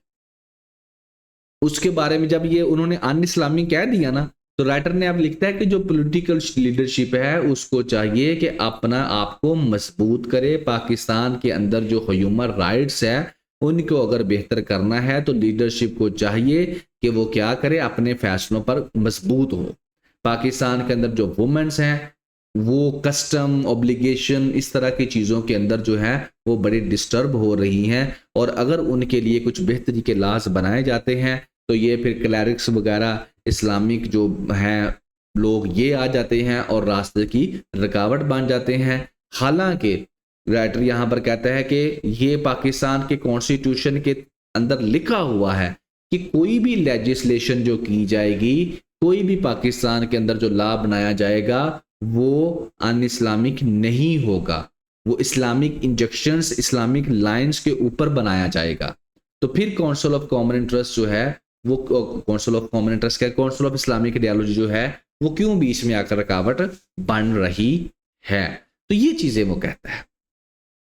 उसके बारे में जब ये उन्होंने अन इस्लामी कह दिया ना, तो राइटर ने अब लिखता है कि जो पॉलिटिकल लीडरशिप है उसको चाहिए कि अपना आपको मजबूत करे। पाकिस्तान के अंदर जो ह्यूमन राइट्स है उनको अगर बेहतर करना है तो लीडरशिप को चाहिए कि वो क्या करे, अपने फैसलों पर मजबूत हो। पाकिस्तान के अंदर जो वुमेन्स हैं वो कस्टम, ऑब्लिगेशन, इस तरह की चीज़ों के अंदर जो है वो बड़ी डिस्टर्ब हो रही हैं, और अगर उनके लिए कुछ बेहतरी के लाज बनाए जाते हैं तो ये फिर क्लैरिक्स वगैरह इस्लामिक जो हैं लोग ये आ जाते हैं और रास्ते की रुकावट बन जाते हैं। हालांकि राइटर यहाँ पर कहता है कि ये पाकिस्तान के कॉन्स्टिट्यूशन के अंदर लिखा हुआ है कि कोई भी लेजिस्लेशन जो की जाएगी, कोई भी पाकिस्तान के अंदर जो लॉ बनाया जाएगा वो अन इस्लामिक नहीं होगा, वो इस्लामिक इंजेक्शंस, इस्लामिक लाइंस के ऊपर बनाया जाएगा। तो फिर काउंसिल ऑफ कॉमन इंटरेस्ट जो है वो, काउंसिल ऑफ कॉमन इंटरेस्ट क्या, काउंसिल ऑफ इस्लामिक आइडियोलॉजी जो है वो क्यों बीच में आकर रुकावट बन रही है। तो ये चीजें वो कहता है।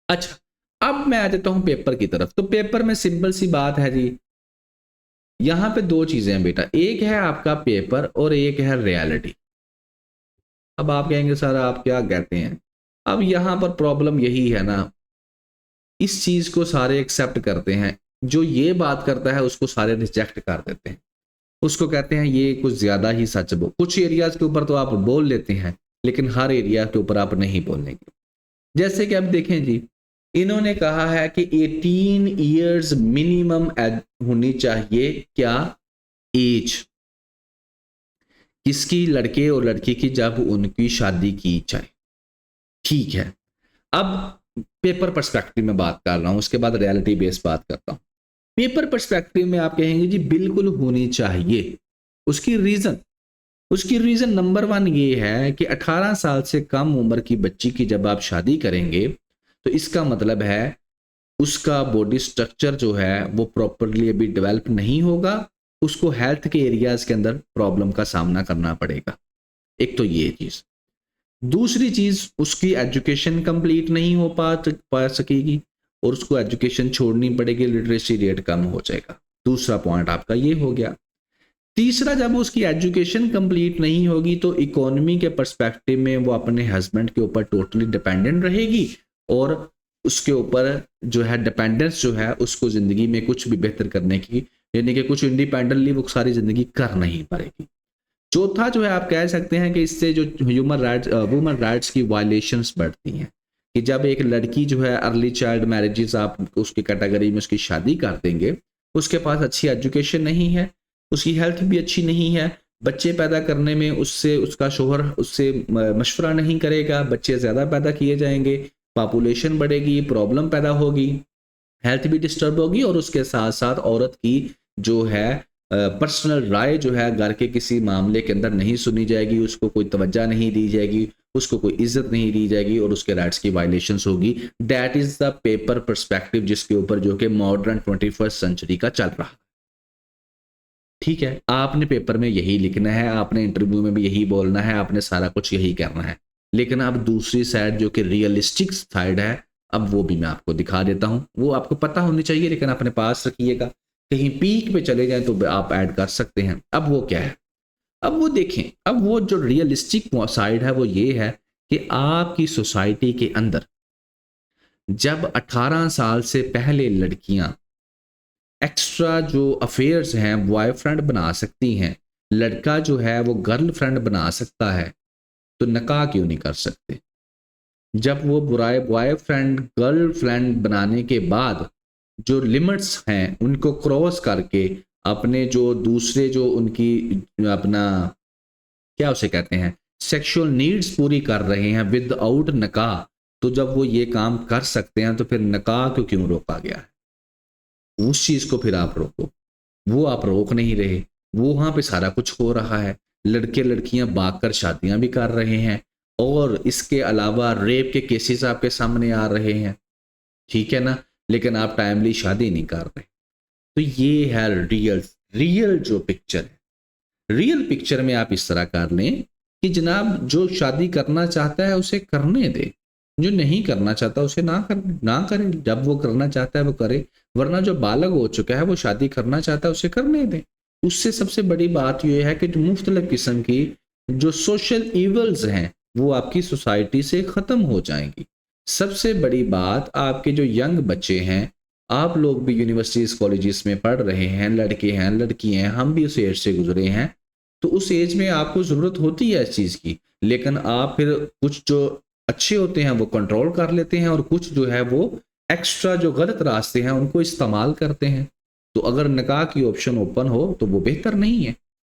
अच्छा, अब मैं आ जाता हूं पेपर की तरफ। तो पेपर में सिंपल सी बात है जी, यहां पे दो चीजें हैं बेटा, एक है आपका पेपर और एक है रियलिटी। अब आप कहेंगे सर आप क्या कहते हैं, अब यहां पर प्रॉब्लम यही है ना, इस चीज को सारे एक्सेप्ट करते हैं, जो ये बात करता है उसको सारे रिजेक्ट कर देते हैं, उसको कहते हैं ये कुछ ज्यादा ही सच बोल। कुछ एरियाज के ऊपर तो आप बोल लेते हैं लेकिन हर एरिया के ऊपर आप नहीं बोलेंगे। जैसे कि अब देखें जी, इन्होंने कहा है कि 18 इयर्स मिनिमम होनी चाहिए क्या एज किसकी, लड़के और लड़की की, जब उनकी शादी की जाए। ठीक है, अब पेपर पर्सपेक्टिव में बात कर रहा हूं, उसके बाद रियलिटी बेस्ड बात करता हूं। पेपर पर्सपेक्टिव में आप कहेंगे जी बिल्कुल होनी चाहिए, उसकी रीज़न नंबर 1 ये है कि 18 साल से कम उम्र की बच्ची की जब आप शादी करेंगे, तो इसका मतलब है उसका बॉडी स्ट्रक्चर जो है वो प्रॉपरली अभी डेवलप नहीं होगा, उसको हेल्थ के एरियाज़ के अंदर प्रॉब्लम का सामना करना पड़ेगा। एक तो ये चीज़। दूसरी चीज़, उसकी एजुकेशन कंप्लीट नहीं हो पा सकेगी और उसको एजुकेशन छोड़नी पड़ेगी, लिटरेसी रेट कम हो जाएगा। दूसरा पॉइंट आपका ये हो गया। तीसरा, जब उसकी एजुकेशन कंप्लीट नहीं होगी तो इकोनॉमी के पर्सपेक्टिव में वो अपने हस्बैंड के ऊपर टोटली डिपेंडेंट रहेगी और उसके ऊपर जो है डिपेंडेंस जो है उसको ज़िंदगी में कुछ भी बेहतर करने की, यानी कि कुछ इंडिपेंडेंटली वो सारी ज़िंदगी कर नहीं पाएगी। चौथा जो है, आप कह सकते हैं कि इससे जो वुमन राइट्स की वायलेशंस बढ़ती हैं कि जब एक लड़की जो है अर्ली चाइल्ड मैरिजेस आप उसकी कैटेगरी में उसकी शादी कर देंगे, उसके पास अच्छी एजुकेशन नहीं है, उसकी हेल्थ भी अच्छी नहीं है, बच्चे पैदा करने में उससे उसका शोहर उससे मशवरा नहीं करेगा, बच्चे ज़्यादा पैदा किए जाएंगे, पॉपुलेशन बढ़ेगी, प्रॉब्लम पैदा होगी, हेल्थ भी डिस्टर्ब होगी और उसके साथ साथ औरत की जो है पर्सनल राय जो है घर के किसी मामले के अंदर नहीं सुनी जाएगी, उसको कोई तवज्जो नहीं दी जाएगी, उसको कोई इज्जत नहीं दी जाएगी और उसके राइट्स की वायलेशंस होगी। That is the paper perspective जिसके ऊपर जो कि मॉडर्न 21st सेंचुरी का चल रहा है। ठीक है, आपने पेपर में यही लिखना है, आपने इंटरव्यू में भी यही बोलना है, आपने सारा कुछ यही करना है। लेकिन अब दूसरी साइड जो कि रियलिस्टिक साइड है, अब वो भी मैं आपको दिखा देता हूँ। वो आपको पता होनी चाहिए लेकिन अपने पास रखिएगा, कहीं पीक पे चले जाएं तो आप ऐड कर सकते हैं। अब वो क्या है, अब वो देखें, अब वो जो रियलिस्टिक साइड है वो ये है कि आपकी सोसाइटी के अंदर जब 18 साल से पहले लड़कियां एक्स्ट्रा जो अफेयर्स हैं बॉयफ्रेंड बना सकती हैं, लड़का जो है वो गर्लफ्रेंड बना सकता है, तो निकाह क्यों नहीं कर सकते? जब वो बुराए बॉयफ्रेंड गर्लफ्रेंड बनाने के बाद जो लिमिट्स हैं उनको क्रॉस करके अपने जो दूसरे जो उनकी अपना क्या उसे कहते हैं सेक्सुअल नीड्स पूरी कर रहे हैं विदाउट निकाह, तो जब वो ये काम कर सकते हैं तो फिर निकाह को क्यों रोका गया है? उस चीज को फिर आप रोको, वो आप रोक नहीं रहे। वो वहां पे सारा कुछ हो रहा है, लड़के लड़कियां भाग कर शादियां भी कर रहे हैं और इसके अलावा रेप के केसेस आपके सामने आ रहे हैं, ठीक है ना, लेकिन आप टाइमली शादी नहीं कर रहे। तो ये है रियल जो पिक्चर है। रियल पिक्चर में आप इस तरह कर लें कि जनाब जो शादी करना चाहता है उसे करने दे, जो नहीं करना चाहता उसे ना करे। जब वो करना चाहता है वो करे, वरना जो बालग हो चुका है वो शादी करना चाहता है उसे करने दे। उससे सबसे बड़ी बात यह है कि जो मुख्तलिफ किस्म की जो सोशल इवल्स हैं वो आपकी सोसाइटी से ख़त्म हो जाएंगी। सबसे बड़ी बात, आपके जो यंग बच्चे हैं, आप लोग भी यूनिवर्सिटीज़ कॉलेजेस में पढ़ रहे हैं, लड़के हैं लड़कियां हैं, हम भी उस एज से गुजरे हैं, तो उस एज में आपको ज़रूरत होती है इस चीज़ की, लेकिन आप फिर कुछ जो अच्छे होते हैं वो कंट्रोल कर लेते हैं और कुछ जो है वो एक्स्ट्रा जो गलत रास्ते हैं उनको इस्तेमाल करते हैं। तो अगर निकाह की ऑप्शन ओपन हो तो वो बेहतर नहीं है,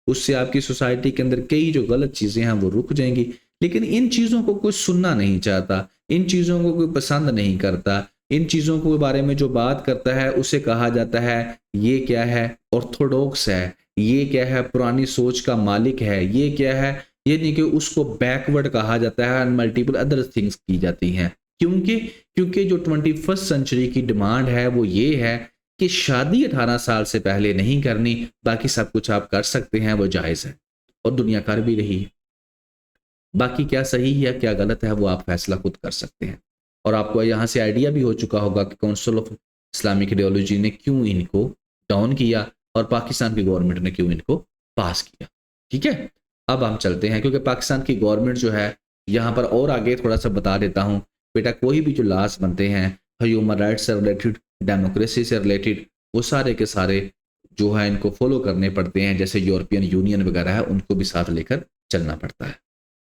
उससे आपकी सोसाइटी के अंदर कई जो गलत चीज़ें हैं वो रुक जाएंगी। लेकिन इन चीज़ों को कोई सुनना नहीं चाहता, इन चीज़ों को कोई पसंद नहीं करता, इन चीज़ों के बारे में जो बात करता है उसे कहा जाता है ये क्या है, ऑर्थोडॉक्स है, ये क्या है, पुरानी सोच का मालिक है, ये क्या है, ये नहीं कि उसको बैकवर्ड कहा जाता है एंड मल्टीपल अदर थिंग्स की जाती हैं। क्योंकि जो 21st सेंचुरी की डिमांड है वो ये है कि शादी 18 साल से पहले नहीं करनी, बाकी सब कुछ आप कर सकते हैं, वो जायज़ है और दुनिया कर भी रही है। बाकी क्या सही है क्या गलत है वो आप फैसला खुद कर सकते हैं। और आपको यहाँ से आइडिया भी हो चुका होगा कि काउंसिल ऑफ इस्लामिक आइडियोलॉजी ने क्यों इनको डाउन किया और पाकिस्तान की गवर्नमेंट ने क्यों इनको पास किया। ठीक है, अब हम चलते हैं, क्योंकि पाकिस्तान की गवर्नमेंट जो है यहाँ पर और आगे थोड़ा सा बता देता हूँ बेटा, कोई भी जो लॉज बनते हैं ह्यूमन राइट्स से रिलेटेड, डेमोक्रेसी से रिलेटेड, वो सारे के सारे जो है इनको फॉलो करने पड़ते हैं, जैसे यूरोपियन यूनियन वगैरह है उनको भी साथ लेकर चलना पड़ता है।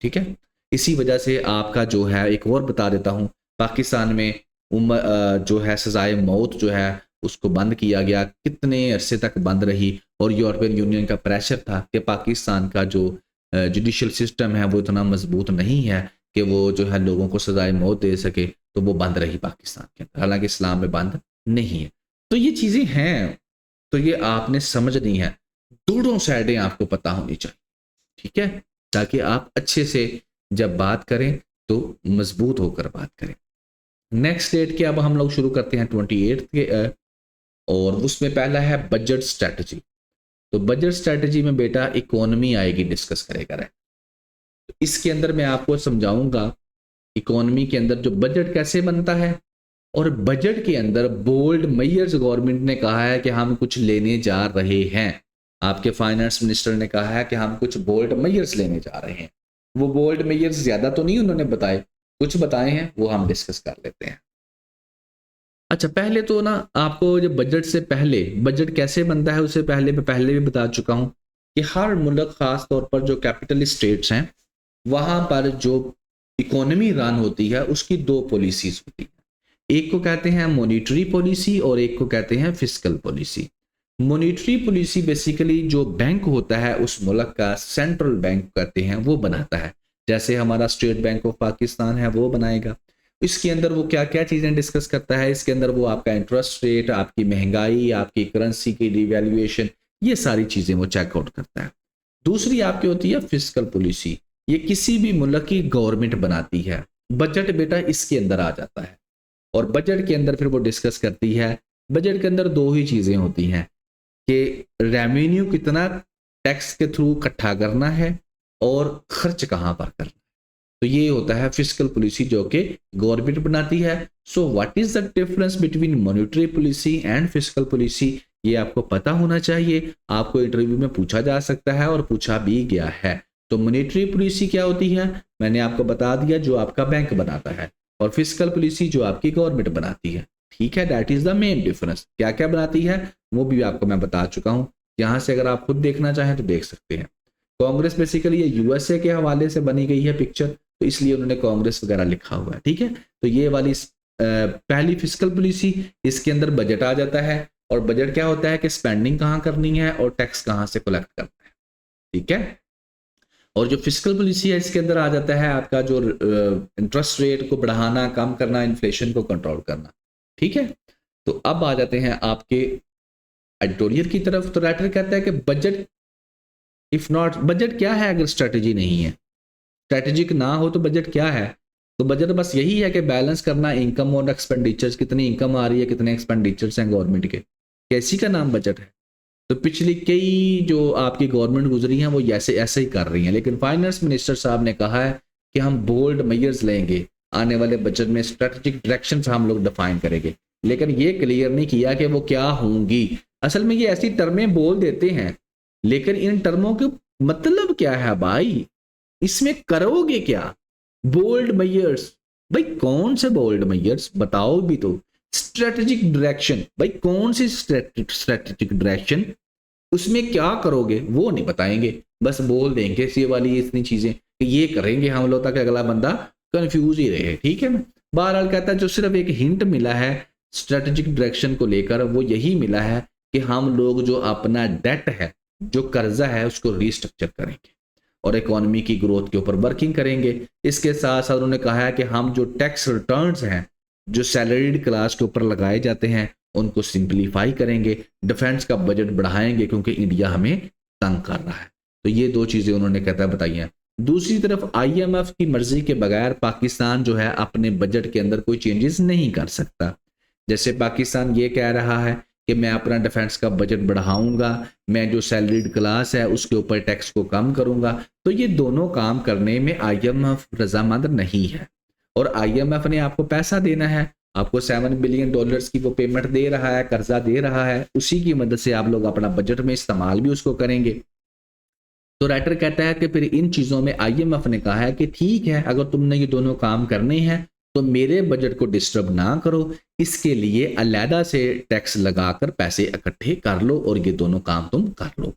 ठीक है, इसी वजह से आपका जो है एक और बता देता हूँ, पाकिस्तान में जो है सजाए मौत जो है उसको बंद किया गया, कितने अरसे तक बंद रही और यूरोपियन यूनियन का प्रेशर था कि पाकिस्तान का जो जुडिशल सिस्टम है वो इतना मजबूत नहीं है कि वो जो है लोगों को सजाए मौत दे सके, तो वो बंद रही पाकिस्तान के अंदर, हालांकि इस्लाम में बंद नहीं है। तो ये चीज़ें हैं, तो ये आपने समझनी है। दोनों साइडें आपको पता होनी चाहिए, ठीक है, ताकि आप अच्छे से जब बात करें तो मजबूत होकर बात करें। नेक्स्ट डेट के अब हम लोग शुरू करते हैं 28 के और उसमें पहला है बजट स्ट्रेटजी। तो बजट स्ट्रेटजी में बेटा इकोनॉमी आएगी, डिस्कस करेगा रहे। तो इसके अंदर मैं आपको समझाऊंगा इकोनॉमी के अंदर जो बजट कैसे बनता है, और बजट के अंदर बोल्ड मेयर्स गवर्नमेंट ने कहा है कि हम कुछ लेने जा रहे हैं। आपके फाइनेंस मिनिस्टर ने कहा है कि हम कुछ बोल्ड मेयर्स लेने जा रहे हैं। वो बोल्ड मेयर्स ज्यादा तो नहीं उन्होंने बताए, कुछ बताए हैं, वो हम डिस्कस कर लेते हैं। अच्छा, पहले तो ना आपको जो बजट से पहले बजट कैसे बनता है उससे पहले मैं पहले भी बता चुका हूं कि हर मुल्क खास तौर पर जो कैपिटल स्टेट्स हैं वहां पर जो इकोनॉमी रन होती है उसकी दो पॉलिसीज होती है। एक को कहते हैं मॉनिटरी पॉलिसी और एक को कहते हैं fiscal policy. Monetary policy basically जो बैंक होता है उस मुल्क का, सेंट्रल बैंक कहते हैं, वो बनाता है। जैसे हमारा स्टेट बैंक ऑफ पाकिस्तान है वो बनाएगा। इसके अंदर वो क्या क्या चीजें डिस्कस करता है, इसके अंदर वो आपका इंटरेस्ट रेट, आपकी महंगाई, आपकी करेंसी की डिवैल्यूएशन, ये सारी चीजें वो चेकआउट करता है। दूसरी आपकी होती है फिस्कल पॉलिसी, ये किसी भी मुल्क की गवर्नमेंट बनाती है। बजट बेटा इसके अंदर आ जाता है और बजट के अंदर फिर वो डिस्कस करती है। बजट के अंदर दो ही चीजें होती हैं कि रेवेन्यू कितना टैक्स के थ्रू इकट्ठा करना है और खर्च कहां पर करना है। तो ये होता है फिस्कल पॉलिसी जो कि गवर्नमेंट बनाती है। So what is the difference between monetary policy and fiscal policy, ये आपको पता होना चाहिए। आपको इंटरव्यू में पूछा जा सकता है और पूछा भी गया है। तो मॉनेटरी पॉलिसी क्या होती है मैंने आपको बता दिया, जो आपका बैंक बनाता है, और फिस्कल पॉलिसी जो आपकी गवर्नमेंट बनाती है। ठीक है, that is the main difference. क्या क्या बनाती है वो भी आपको मैं बता चुका हूं। यहां से अगर आप खुद देखना चाहें तो देख सकते हैं। कांग्रेस बेसिकली ये यूएसए के हवाले से बनी गई है पिक्चर, तो इसलिए उन्होंने कांग्रेस वगैरह लिखा हुआ है। ठीक है, तो ये वाली पहली फिस्कल पॉलिसी, इसके अंदर बजट आ जाता है और बजट क्या होता है कि स्पेंडिंग कहाँ करनी है और टैक्स कहाँ से कलेक्ट करना है। ठीक है, और जो फिस्कल पॉलिसी है इसके अंदर आ जाता है आपका जो इंटरेस्ट रेट को बढ़ाना, कम करना, इन्फ्लेशन को कंट्रोल करना। ठीक है, तो अब आ जाते हैं आपके एडिटोरियल की तरफ। तो राइटर कहता है कि बजट इफ नॉट, बजट क्या है अगर स्ट्रेटजी नहीं है, स्ट्रेटेजिक ना हो तो बजट क्या है। तो बजट बस यही है कि बैलेंस करना इनकम और एक्सपेंडिचर्स, कितनी इनकम आ रही है, कितने एक्सपेंडिचर्स हैं गवर्नमेंट के, कैसी का नाम बजट है। तो पिछली कई जो आपकी गवर्नमेंट गुजरी हैं वो ऐसे ही कर रही हैं, लेकिन फाइनेंस मिनिस्टर साहब ने कहा है कि हम बोल्ड मेजर्स लेंगे, आने वाले बजट में स्ट्रेटेजिक डायरेक्शन हम लोग डिफाइन करेंगे, लेकिन ये क्लियर नहीं किया कि वो क्या होंगी। असल में ये ऐसी टर्में बोल देते हैं, लेकिन इन टर्मों के मतलब क्या है भाई, इसमें करोगे क्या। बोल्ड मेजर्स, भाई कौन से बोल्ड मेजर्स बताओ भी तो। स्ट्रेटेजिक डायरेक्शन, भाई कौन सी स्ट्रेटेजिक डायरेक्शन, उसमें क्या करोगे वो नहीं बताएंगे, बस बोल देंगे ये वाली इतनी चीजें कि ये करेंगे हम लोग, ताकि अगला बंदा कंफ्यूज ही रहे। ठीक है ना, बहरहाल कहता है जो सिर्फ एक हिंट मिला है स्ट्रेटेजिक डायरेक्शन को लेकर वो यही मिला है कि हम लोग जो अपना डेट है, जो कर्जा है, उसको रिस्ट्रक्चर करेंगे और इकोनॉमी की ग्रोथ के ऊपर वर्किंग करेंगे। इसके साथ साथ उन्होंने कहा है कि हम जो टैक्स रिटर्न्स हैं जो सैलरीड क्लास के ऊपर लगाए जाते हैं उनको सिंप्लीफाई करेंगे, डिफेंस का बजट बढ़ाएंगे क्योंकि इंडिया हमें तंग कर रहा है। तो ये दो चीजें उन्होंने कहता है बताई हैं। दूसरी तरफ आईएमएफ की मर्जी के बगैर पाकिस्तान जो है अपने बजट के अंदर कोई चेंजेस नहीं कर सकता। जैसे पाकिस्तान ये कह रहा है कि मैं अपना डिफेंस का बजट बढ़ाऊंगा, मैं जो सैलरीड क्लास है उसके ऊपर टैक्स को कम करूंगा, तो ये दोनों काम करने में आईएमएफ रजामंद नहीं है। और आईएमएफ ने आपको पैसा देना है, आपको $7 बिलियन की वो पेमेंट दे रहा है, कर्जा दे रहा है, उसी की मदद से आप लोग अपना बजट में इस्तेमाल भी उसको करेंगे। तो राइटर कहता है कि फिर इन चीजों में आईएमएफ ने कहा है कि ठीक है, अगर तुमने ये दोनों काम करने हैं तो मेरे बजट को डिस्टर्ब ना करो, इसके लिए अलहदा से टैक्स लगाकर पैसे इकट्ठे कर लो और ये दोनों काम तुम कर लो।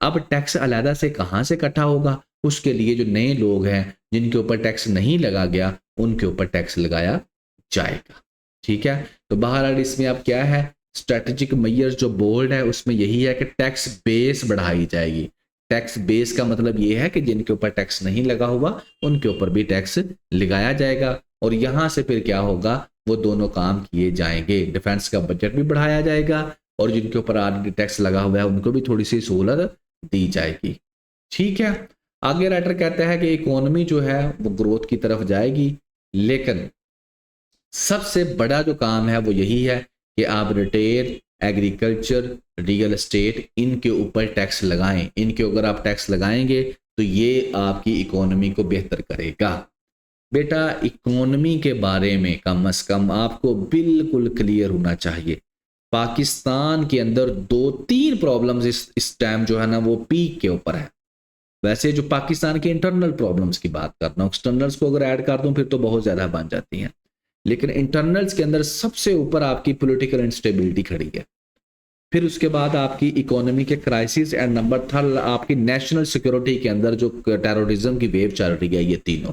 अब टैक्स अलहदा से कहां से इकट्ठा होगा, उसके लिए जो नए लोग हैं जिनके ऊपर टैक्स नहीं लगा गया उनके ऊपर टैक्स लगाया जाएगा। ठीक है, तो बहरहाल इसमें अब क्या है, स्ट्रेटेजिक मेजर्स जो बोल्ड है उसमें यही है कि टैक्स बेस बढ़ाई जाएगी। टैक्स बेस का मतलब ये है कि जिनके ऊपर टैक्स नहीं लगा हुआ उनके ऊपर भी टैक्स लगाया जाएगा, और यहां से फिर क्या होगा, वो दोनों काम किए जाएंगे। डिफेंस का बजट भी बढ़ाया जाएगा और जिनके ऊपर ऑलरेडी टैक्स लगा हुआ है उनको भी थोड़ी सी सहूलत दी जाएगी। ठीक है, आगे राइटर कहता है कि इकोनॉमी जो है वो ग्रोथ की तरफ जाएगी, लेकिन सबसे बड़ा जो काम है वो यही है कि आप रिटेल, एग्रीकल्चर, रियल एस्टेट, इनके ऊपर टैक्स लगाएं। इनके ऊपर आप टैक्स लगाएंगे तो ये आपकी इकोनॉमी को बेहतर करेगा। बेटा इकोनॉमी के बारे में कम से कम आपको बिल्कुल क्लियर होना चाहिए। पाकिस्तान के अंदर 2-3 प्रॉब्लम्स इस टाइम जो है ना वो पीक के ऊपर है। वैसे जो पाकिस्तान के इंटरनल प्रॉब्लम्स की बात कर रहा हूँ, एक्सटर्नल्स को अगर ऐड कर दूं फिर तो बहुत ज़्यादा बन जाती हैं, लेकिन इंटरनल्स के अंदर सबसे ऊपर आपकी पॉलिटिकल इंस्टेबिलिटी खड़ी है। फिर उसके बाद आपकी इकोनॉमी के क्राइसिस, एंड नंबर 3 आपकी नेशनल सिक्योरिटी के अंदर जो टेररिज्म की वेव चल रही है, ये तीनों।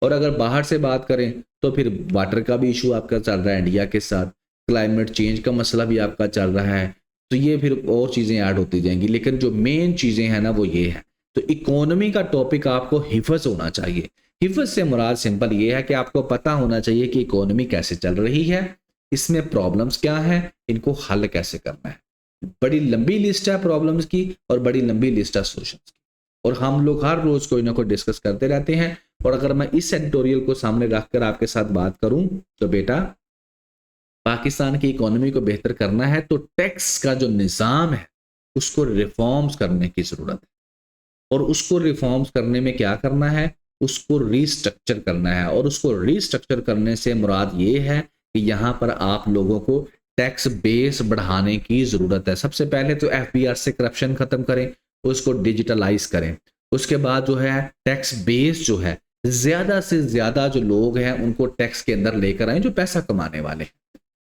और अगर बाहर से बात करें तो फिर वाटर का भी इशू आपका चल रहा है इंडिया के साथ, क्लाइमेट चेंज का मसला भी आपका चल रहा है, तो ये फिर और चीज़ें ऐड होती जाएंगी। लेकिन जो मेन चीज़ें हैं ना वो ये है। तो इकोनॉमी का टॉपिक आपको हिफज होना चाहिए। हिफज से मुराद सिंपल ये है कि आपको पता होना चाहिए कि इकोनॉमी कैसे चल रही है, इसमें प्रॉब्लम्स क्या हैं, इनको हल कैसे करना है। बड़ी लंबी लिस्ट है प्रॉब्लम्स की और बड़ी लंबी लिस्ट है सॉल्यूशंस की, और हम लोग हर रोज कोई ना कोई डिस्कस करते रहते हैं। और अगर मैं इस एडिटोरियल को सामने रखकर आपके साथ बात करूं तो बेटा पाकिस्तान की इकोनॉमी को बेहतर करना है तो टैक्स का जो निज़ाम है उसको रिफॉर्म्स करने की ज़रूरत है। और उसको रिफॉर्म्स करने में क्या करना है, उसको रीस्ट्रक्चर करना है। और उसको रीस्ट्रक्चर करने से मुराद ये है कि यहाँ पर आप लोगों को टैक्स बेस बढ़ाने की ज़रूरत है। सबसे पहले तो FBR से करप्शन ख़त्म करें, उसको डिजिटलाइज करें। उसके बाद जो है टैक्स बेस जो है ज़्यादा से ज़्यादा जो लोग हैं उनको टैक्स के अंदर लेकर आए जो पैसा कमाने वाले हैं।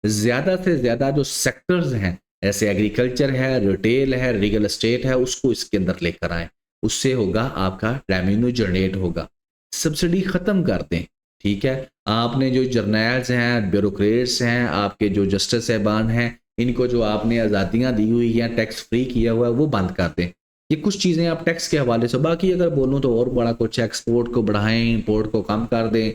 ज़्यादा से ज़्यादा जो सेक्टर्स हैं ऐसे एग्रीकल्चर है, रिटेल है, रियल एस्टेट है, उसको इसके अंदर लेकर आए। उससे होगा आपका रेवेन्यू जनरेट होगा। सब्सिडी ख़त्म कर दें। ठीक है, आपने जो जर्नल्स हैं, ब्यूरोक्रेट्स हैं, आपके जो जस्टिस साहबान हैं, इनको जो आपने आज़ादियाँ दी हुई हैं, टैक्स फ्री किया हुआ है, वो बंद कर दें। ये कुछ चीज़ें आप टैक्स के हवाले से, बाकी अगर बोलूँ तो और बड़ा कुछ, एक्सपोर्ट को बढ़ाएं, इंपोर्ट को कम कर दें,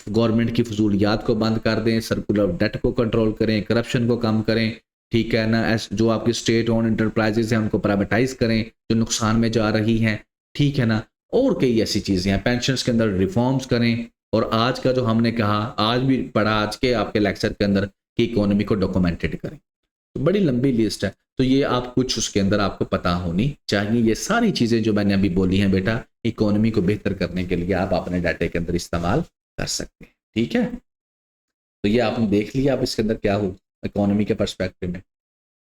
गवर्नमेंट की फजूलियात को बंद कर दें, सर्कुलर डेट को कंट्रोल करें, करप्शन को कम करें। ठीक है ना, जो आपकी स्टेट ओन इंटरप्राइजेज हैं उनको प्राइवेटाइज करें जो नुकसान में जा रही हैं। ठीक है ना, और कई ऐसी चीज़ें हैं, पेंशन्स के अंदर रिफॉर्म्स करें। और आज का जो हमने कहा, आज भी पढ़ा आज के आपके लेक्चर के अंदर कि इकोनॉमी को डॉक्यूमेंटेड करें। तो बड़ी लंबी लिस्ट है, तो ये आप कुछ उसके अंदर आपको पता होनी चाहिए। ये सारी चीज़ें जो मैंने अभी बोली हैं बेटा, इकोनॉमी को बेहतर करने के लिए आप अपने डाटे के अंदर इस्तेमाल कर सकते हैं। ठीक है, तो ये आपने देख लिया अब इसके अंदर क्या हो इकोनॉमी के पर्सपेक्टिव में।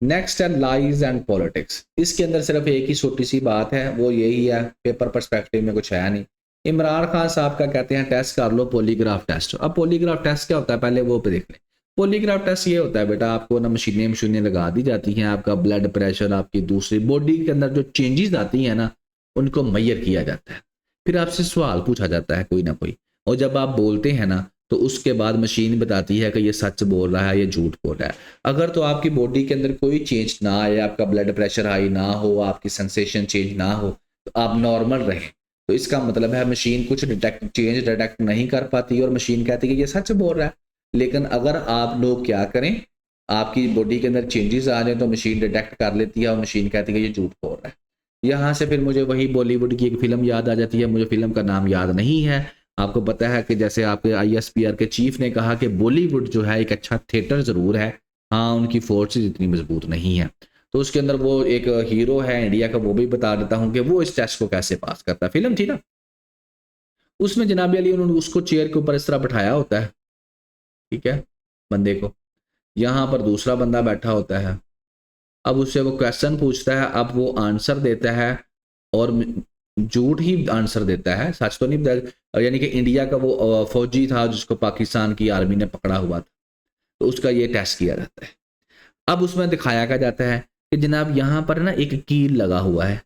नेक्स्ट है लाइज एंड पॉलिटिक्स। इसके अंदर सिर्फ एक ही छोटी सी बात है, वो यही है, पेपर पर्सपेक्टिव में कुछ है नहीं। इमरान खान साहब का कहते हैं टेस्ट कर लो, पॉलीग्राफ टेस्ट। अब पॉलीग्राफ टेस्ट क्या होता है पहले वो देख लें। पॉलीग्राफ टेस्ट ये होता है बेटा, आपको ना मशीनें लगा दी जाती हैं, आपका ब्लड प्रेशर, आपकी दूसरी बॉडी के अंदर जो चेंजेस आती हैं ना उनको मैयर किया जाता है। फिर आपसे सवाल पूछा जाता है कोई ना कोई, और जब आप बोलते हैं ना तो उसके बाद मशीन बताती है कि ये सच बोल रहा है, ये झूठ बोल रहा है। अगर तो आपकी बॉडी के अंदर कोई चेंज ना आए, आपका ब्लड प्रेशर हाई ना हो, आपकी सेंसेशन चेंज ना हो, तो आप नॉर्मल रहें, तो इसका मतलब है मशीन कुछ डिटेक्ट नहीं कर पाती और मशीन कहती है कि ये सच बोल रहा है। लेकिन अगर आप लोग क्या करें, आपकी बॉडी के अंदर चेंजेस आ जाए तो मशीन डिटेक्ट कर लेती है और मशीन कहती है कि ये झूठ बोल रहा है। यहाँ से फिर मुझे वही बॉलीवुड की एक फिल्म याद आ जाती है, मुझे फिल्म का नाम याद नहीं है। आपको पता है कि जैसे आपके ISPR के चीफ ने कहा कि बॉलीवुड जो है एक अच्छा थिएटर ज़रूर है, हाँ उनकी फोर्सेस इतनी मजबूत नहीं है। तो उसके अंदर वो एक हीरो है इंडिया का, वो भी बता देता हूँ कि वो इस टेस्ट को कैसे पास करता है। फिल्म थी ना, उसमें जनाब अली उन्होंने उसको चेयर के ऊपर इस तरह बैठाया होता है, ठीक है, बंदे को, यहाँ पर दूसरा बंदा बैठा होता है। अब उससे वो क्वेश्चन पूछता है, अब वो आंसर देता है और झूठ ही आंसर देता है, सच तो नहीं। यानी कि इंडिया का वो फौजी था जिसको पाकिस्तान की आर्मी ने पकड़ा हुआ था, तो उसका ये टेस्ट किया जाता है। अब उसमें दिखाया क्या जाता है कि जनाब यहाँ पर ना एक कील लगा हुआ है,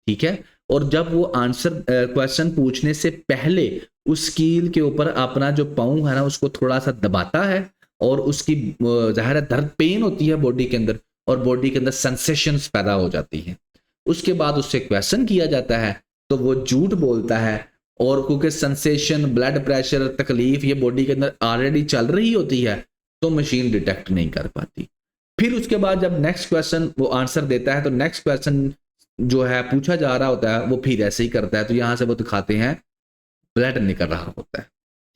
ठीक है, और जब वो आंसर क्वेश्चन पूछने से पहले उस कील के ऊपर अपना जो पाँव है ना उसको थोड़ा सा दबाता है और उसकी ज़ाहिर है दर्द, पेन होती है बॉडी के अंदर और बॉडी के अंदर सेंसेशंस पैदा हो जाती हैं। उसके बाद उससे क्वेश्चन किया जाता है तो वो झूठ बोलता है, और क्योंकि सेंसेशन, ब्लड प्रेशर, तकलीफ ये बॉडी के अंदर ऑलरेडी चल रही होती है तो मशीन डिटेक्ट नहीं कर पाती। फिर उसके बाद जब नेक्स्ट क्वेश्चन वो आंसर देता है तो नेक्स्ट क्वेश्चन जो है पूछा जा रहा होता है वो फिर ऐसे ही करता है, तो यहाँ से वो दिखाते हैं ब्लड निकल रहा होता है।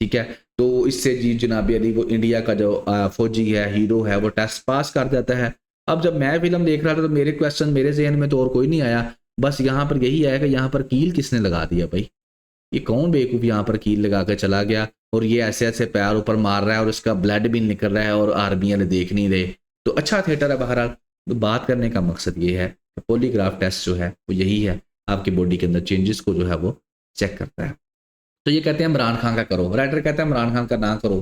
ठीक है, तो इससे जी जनाब अली वो इंडिया का जो फौजी है, हीरो है, वो टेस्ट पास कर जाता है। अब जब मैं फिल्म देख रहा था तो मेरे क्वेश्चन मेरे जहन में तो और कोई नहीं आया, बस यहाँ पर यही आया कि यहाँ पर कील किसने लगा दिया भाई, ये कौन बेवकूफ़ यहाँ पर कील लगा कर चला गया और ये ऐसे ऐसे पैर ऊपर मार रहा है और उसका ब्लड भी निकल रहा है और आर्मी वाले देख नहीं रहे। तो अच्छा थिएटर है बहरहाल। तो बात करने का मकसद ये है कि पॉलीग्राफ टेस्ट जो है वो यही है, आपकी बॉडी के अंदर चेंजेस को जो है वो चेक करता है। तो ये कहते हैं इमरान खान का करो, राइटर कहता है इमरान खान का ना करो,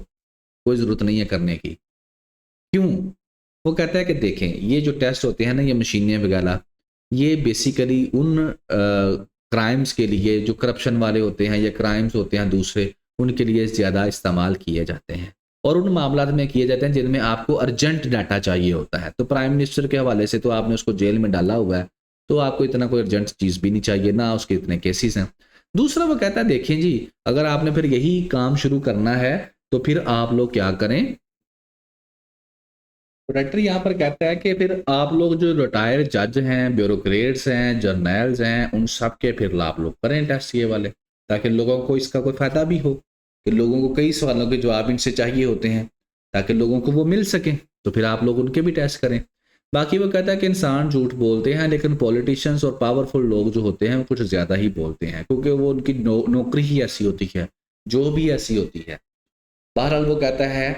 कोई ज़रूरत नहीं है करने की। क्यों? वो कहता है कि देखें ये जो टेस्ट होते हैं ना, ये मशीनें वगैरह, ये बेसिकली उन क्राइम्स के लिए जो करप्शन वाले होते हैं या क्राइम्स होते हैं दूसरे, उनके लिए ज़्यादा इस्तेमाल किए जाते हैं और उन मामलात में किए जाते हैं जिनमें आपको अर्जेंट डाटा चाहिए होता है। तो प्राइम मिनिस्टर के हवाले से तो आपने उसको जेल में डाला हुआ है, तो आपको इतना कोई अर्जेंट चीज़ भी नहीं चाहिए, ना उसके इतने केसेस हैं। दूसरा वो कहता है देखें जी, अगर आपने फिर यही काम शुरू करना है तो फिर आप लोग क्या करें। राइटर यहाँ पर कहता है कि फिर आप लोग जो रिटायर्ड जज हैं, ब्यूरोक्रेट्स हैं, जर्नल्स हैं, उन सब के फिर आप लोग करें टेस्ट ये वाले, ताकि लोगों को इसका कोई फ़ायदा भी हो कि लोगों को कई सवालों के जवाब इनसे चाहिए होते हैं ताकि लोगों को वो मिल सकें, तो फिर आप लोग उनके भी टेस्ट करें। बाकी वो कहता है कि इंसान झूठ बोलते हैं लेकिन पॉलिटिशियंस और पावरफुल लोग जो होते हैं वो कुछ ज़्यादा ही बोलते हैं, क्योंकि वो उनकी नौकरी ही ऐसी होती है, जो भी ऐसी होती है। बहरहाल वो कहता है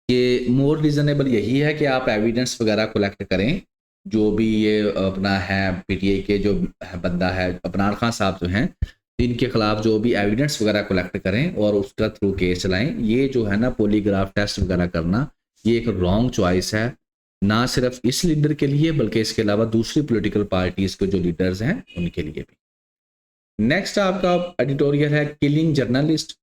कि मोर रीज़नेबल यही है कि आप एविडेंस वगैरह कलेक्ट करें, जो भी ये अपना है पीटीआई के जो बंदा है अबरार खान साहब जो हैं, इनके खिलाफ जो भी एविडेंस वगैरह कलेक्ट करें और उसका थ्रू केस चलाएं। ये जो है ना पॉलीग्राफ टेस्ट वगैरह करना, ये एक रॉन्ग चॉइस है, ना सिर्फ इस लीडर के लिए बल्कि इसके अलावा दूसरी पॉलिटिकल पार्टीज के जो लीडर्स हैं उनके लिए भी। नेक्स्ट आपका एडिटोरियल है किलिंग जर्नलिस्ट।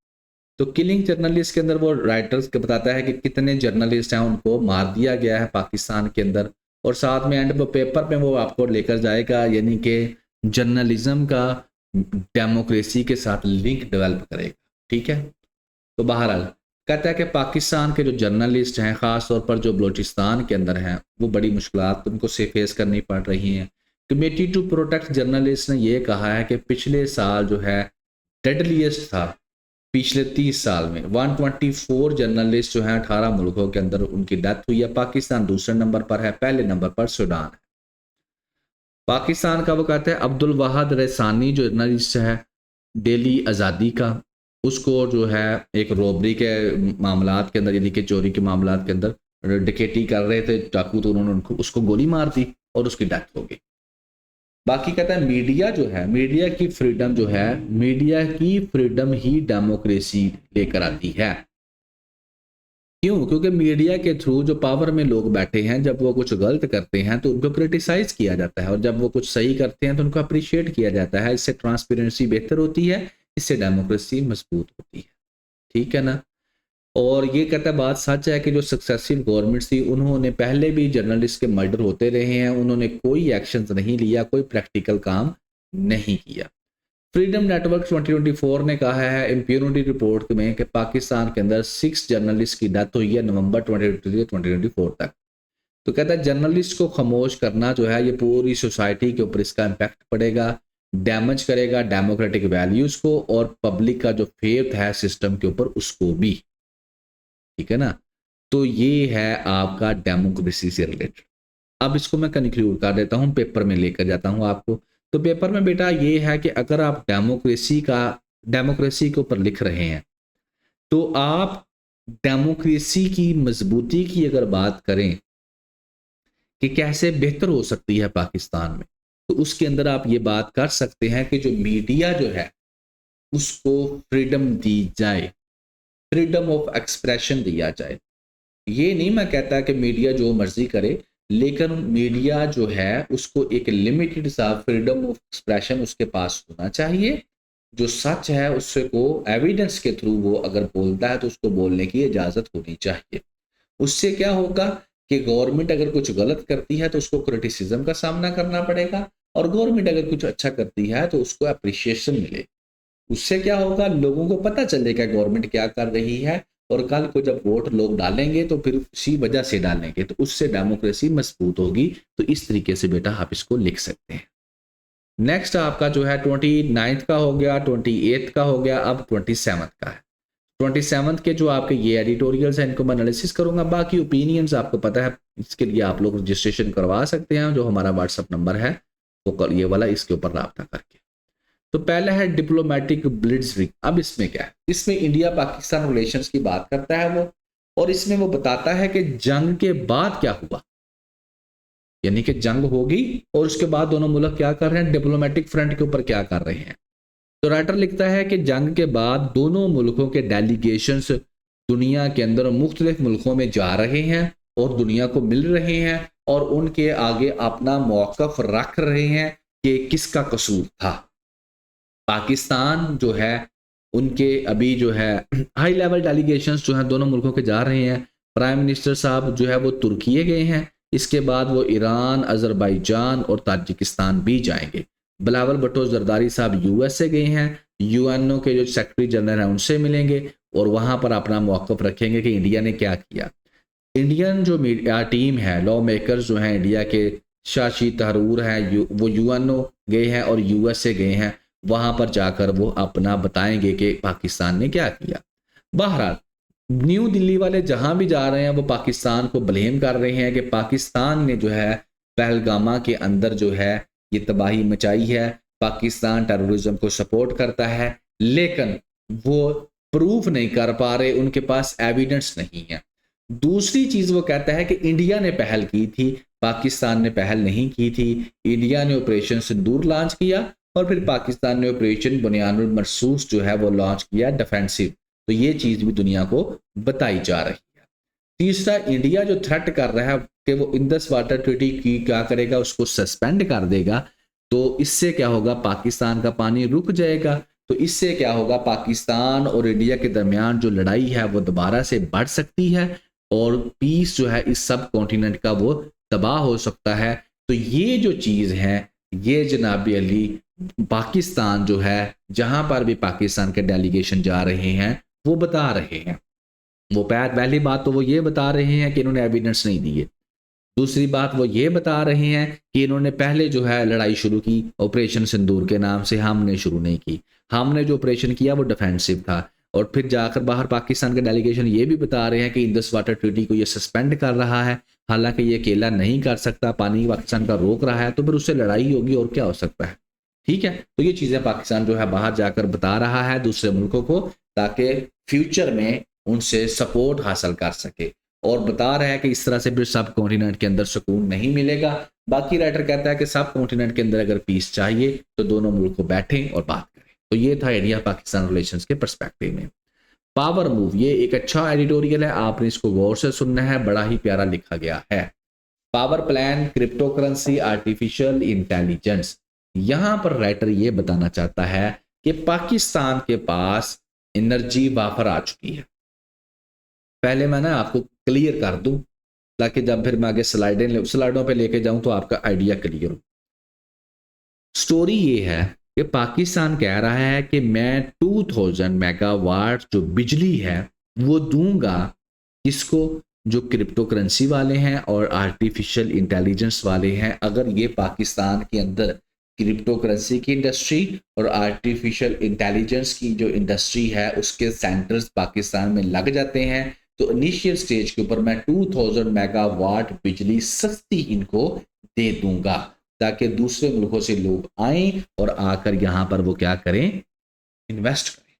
तो किलिंग जर्नलिस्ट के अंदर वो राइटर्स के बताता है कि कितने जर्नलिस्ट हैं उनको मार दिया गया है पाकिस्तान के अंदर, और साथ में एंड पेपर में वो आपको लेकर जाएगा, यानी कि जर्नलिज्म का डेमोक्रेसी के साथ लिंक डेवलप करेगा। ठीक है, तो बहरहाल कहता है कि पाकिस्तान के जो जर्नलिस्ट हैं, ख़ास तौर पर जो बलूचिस्तान के अंदर हैं, वो बड़ी मुश्किलात उनको से फेस करनी पड़ रही हैं। कमेटी टू प्रोटेक्ट जर्नलिस्ट ने ये कहा है कि पिछले साल जो है डेडलीस्ट था, पिछले 30 साल में 124 जर्नलिस्ट जो हैं 18 मुल्कों के अंदर उनकी डेथ हुई है। पाकिस्तान दूसरे नंबर पर है, पहले नंबर पर सूडान है। पाकिस्तान का वो कहते हैं अब्दुल वाहद रैसानी जो जर्नलिस्ट है डेली आज़ादी का, उसको जो है एक रॉबरी के मामलात के अंदर, यानी कि चोरी के मामलात के अंदर डकैती कर रहे थे चाकू, तो उन्होंने उसको गोली मार दी और उसकी डेथ हो गई। बाकी कहता है मीडिया जो है, मीडिया की फ्रीडम जो है, मीडिया की फ्रीडम ही डेमोक्रेसी लेकर आती है। क्यों? क्योंकि मीडिया के थ्रू जो पावर में लोग बैठे हैं, जब वो कुछ गलत करते हैं तो उनको क्रिटिसाइज किया जाता है, और जब वो कुछ सही करते हैं तो उनको अप्रिशिएट किया जाता है। इससे ट्रांसपेरेंसी बेहतर होती है, इससे डेमोक्रेसी मजबूत होती है। ठीक है ना? और ये कहता है बात सच है कि जो सक्सेसफुल गवर्नमेंट्स थी उन्होंने पहले भी जर्नलिस्ट के मर्डर होते रहे हैं, उन्होंने कोई एक्शन नहीं लिया, कोई प्रैक्टिकल काम नहीं किया। फ्रीडम नेटवर्क 2024 ने कहा है इम्प्यूनिटी रिपोर्ट में कि पाकिस्तान के अंदर 6 जर्नलिस्ट की डेथ हुई है नवंबर 2024 तक। तो कहता है जर्नलिस्ट को खामोश करना जो है, ये पूरी सोसाइटी के ऊपर इसका इम्पैक्ट पड़ेगा, डैमेज करेगा डेमोक्रेटिक वैल्यूज़ को और पब्लिक का जो फेथ है सिस्टम के ऊपर उसको भी। ठीक है ना? तो ये है आपका डेमोक्रेसी से रिलेटेड। अब इसको मैं कंक्लूड कर देता हूँ, पेपर में लेकर जाता हूँ आपको। तो पेपर में बेटा ये है कि अगर आप डेमोक्रेसी के ऊपर लिख रहे हैं, तो आप डेमोक्रेसी की मजबूती की अगर बात करें कि कैसे बेहतर हो सकती है पाकिस्तान में, तो उसके अंदर आप ये बात कर सकते हैं कि जो मीडिया जो है उसको फ्रीडम दी जाए, फ्रीडम ऑफ एक्सप्रेशन दिया जाए। ये नहीं मैं कहता कि मीडिया जो मर्जी करे, लेकिन मीडिया जो है उसको एक लिमिटेड सा फ्रीडम ऑफ एक्सप्रेशन उसके पास होना चाहिए। जो सच है उससे को एविडेंस के थ्रू वो अगर बोलता है तो उसको बोलने की इजाज़त होनी चाहिए। उससे क्या होगा कि गवर्नमेंट अगर कुछ गलत करती है तो उसको क्रिटिसिज्म का सामना करना पड़ेगा, और गवर्नमेंट अगर कुछ अच्छा करती है तो उसको अप्रिशिएशन मिले। उससे क्या होगा, लोगों को पता चलेगा गवर्नमेंट क्या कर रही है, और कल को जब वोट लोग डालेंगे तो फिर उसी वजह से डालेंगे, तो उससे डेमोक्रेसी मजबूत होगी। तो इस तरीके से बेटा आप इसको लिख सकते हैं। नेक्स्ट आपका जो है 29 का हो गया, 28 का हो गया, अब 27 का है। 27 के जो आपके ये एडिटोरियल्स हैं इनको मैं एनालिसिस करूंगा। बाकी ओपिनियंस आपको पता है, इसके लिए आप लोग रजिस्ट्रेशन करवा सकते हैं, जो हमारा व्हाट्सअप नंबर है वो ये वाला, इसके ऊपर रब्ता करके। तो पहला है डिप्लोमेटिक ब्लिट्जक्रिग। अब इसमें क्या है, इसमें इंडिया पाकिस्तान रिलेशंस की बात करता है वो, और इसमें वो बताता है कि जंग के बाद क्या हुआ, यानी कि जंग होगी और उसके बाद दोनों मुल्क क्या कर रहे हैं, डिप्लोमेटिक फ्रंट के ऊपर क्या कर रहे हैं। तो राइटर लिखता है कि जंग के बाद दोनों मुल्कों के डेलीगेशंस दुनिया के अंदर मुख्तलिफ मुल्कों में जा रहे हैं और दुनिया को मिल रहे हैं और उनके आगे अपना मौक़िफ़ रख रहे हैं कि किसका कसूर था। पाकिस्तान जो है उनके अभी जो है हाई लेवल डेलीगेशंस जो हैं दोनों मुल्कों के जा रहे हैं। प्राइम मिनिस्टर साहब जो है वो तुर्की गए हैं, इसके बाद वो ईरान, अजरबैजान और ताजिकिस्तान भी जाएंगे। बिलावल भुट्टो जरदारी साहब यूएसए गए हैं, यूएनओ के जो सेक्रेटरी जनरल हैं उनसे मिलेंगे और वहाँ पर अपना मौक़िफ़ रखेंगे कि इंडिया ने क्या किया। इंडियन जो मीडिया टीम है, लॉ मेकर्स जो हैं इंडिया के, शाशी तहरूर हैं, वो यूएनओ गए हैं और यूएसए गए हैं, वहाँ पर जाकर वो अपना बताएंगे कि पाकिस्तान ने क्या किया। बहरहाल न्यू दिल्ली वाले जहाँ भी जा रहे हैं वो पाकिस्तान को ब्लेम कर रहे हैं कि पाकिस्तान ने जो है पहलगामा के अंदर जो है ये तबाही मचाई है, पाकिस्तान टेररिज्म को सपोर्ट करता है, लेकिन वो प्रूफ नहीं कर पा रहे, उनके पास एविडेंस नहीं है। दूसरी चीज़ वो कहता है कि इंडिया ने पहल की थी, पाकिस्तान ने पहल नहीं की थी। इंडिया ने ऑपरेशन सिंदूर लॉन्च किया और फिर पाकिस्तान ने ऑपरेशन बुनियानुल मरसूस जो है वो लॉन्च किया डिफेंसिव। तो ये चीज़ भी दुनिया को बताई जा रही है। तीसरा, इंडिया जो थ्रेट कर रहा है कि वो इंडस वाटर ट्रीटी की क्या करेगा, उसको सस्पेंड कर देगा, तो इससे क्या होगा, पाकिस्तान का पानी रुक जाएगा। तो इससे क्या होगा, पाकिस्तान और इंडिया के दरमियान जो लड़ाई है वो दोबारा से बढ़ सकती है और पीस जो है इस सब कॉन्टिनेंट का वो तबाह हो सकता है। तो ये जो चीज़ है ये जनाब अली पाकिस्तान जो है, जहां पर भी पाकिस्तान के डेलीगेशन जा रहे हैं वो बता रहे हैं। वो पहली बात तो वो ये बता रहे हैं कि इन्होंने एविडेंस नहीं दिए। दूसरी बात वो ये बता रहे हैं कि इन्होंने पहले जो है लड़ाई शुरू की ऑपरेशन सिंदूर के नाम से, हमने शुरू नहीं की। हमने जो ऑपरेशन किया वो डिफेंसिव था। और फिर जाकर बाहर पाकिस्तान के डेलीगेशन ये भी बता रहे हैं कि इंडस वाटर ट्रीटी को ये सस्पेंड कर रहा है, हालांकि ये अकेला नहीं कर सकता, पानी पाकिस्तान का रोक रहा है, तो फिर उससे लड़ाई होगी और क्या हो सकता है। ठीक है, तो ये चीज़ें पाकिस्तान जो है बाहर जाकर बता रहा है दूसरे मुल्कों को, ताकि फ्यूचर में उनसे सपोर्ट हासिल कर सके। और बता रहा है कि इस तरह से फिर सब कॉन्टिनेंट के अंदर सुकून नहीं मिलेगा। बाकी राइटर कहता है कि सब कॉन्टिनेंट के अंदर अगर पीस चाहिए तो दोनों मुल्क को बैठें और बात करें। तो ये था इंडिया पाकिस्तान रिलेशंस के पर्सपेक्टिव में। पावर मूव, ये एक अच्छा एडिटोरियल है, आपने इसको गौर से सुनना है, बड़ा ही प्यारा लिखा गया है। Power plan, crypto currency, artificial intelligence. यहां पर राइटर ये बताना चाहता है कि पाकिस्तान के पास एनर्जी वाफर आ चुकी है। पहले मैं ना आपको क्लियर कर दूं ताकि जब फिर मैं आगे स्लाइडों पे लेके जाऊं तो आपका आइडिया क्लियर हो। स्टोरी ये है कि पाकिस्तान कह रहा है कि मैं 2000 मेगावाट जो बिजली है वो दूंगा, इसको, जो क्रिप्टो करेंसी वाले हैं और आर्टिफिशियल इंटेलिजेंस वाले हैं। अगर ये पाकिस्तान के अंदर क्रिप्टो करेंसी की इंडस्ट्री और आर्टिफिशियल इंटेलिजेंस की जो इंडस्ट्री है उसके सेंटर्स पाकिस्तान में लग जाते हैं, तो इनिशियल स्टेज के ऊपर मैं 2000 मेगावाट बिजली सस्ती इनको दे दूंगा, ताकि दूसरे मुल्कों से लोग आएं और आकर यहां पर वो क्या करें, इन्वेस्ट करें।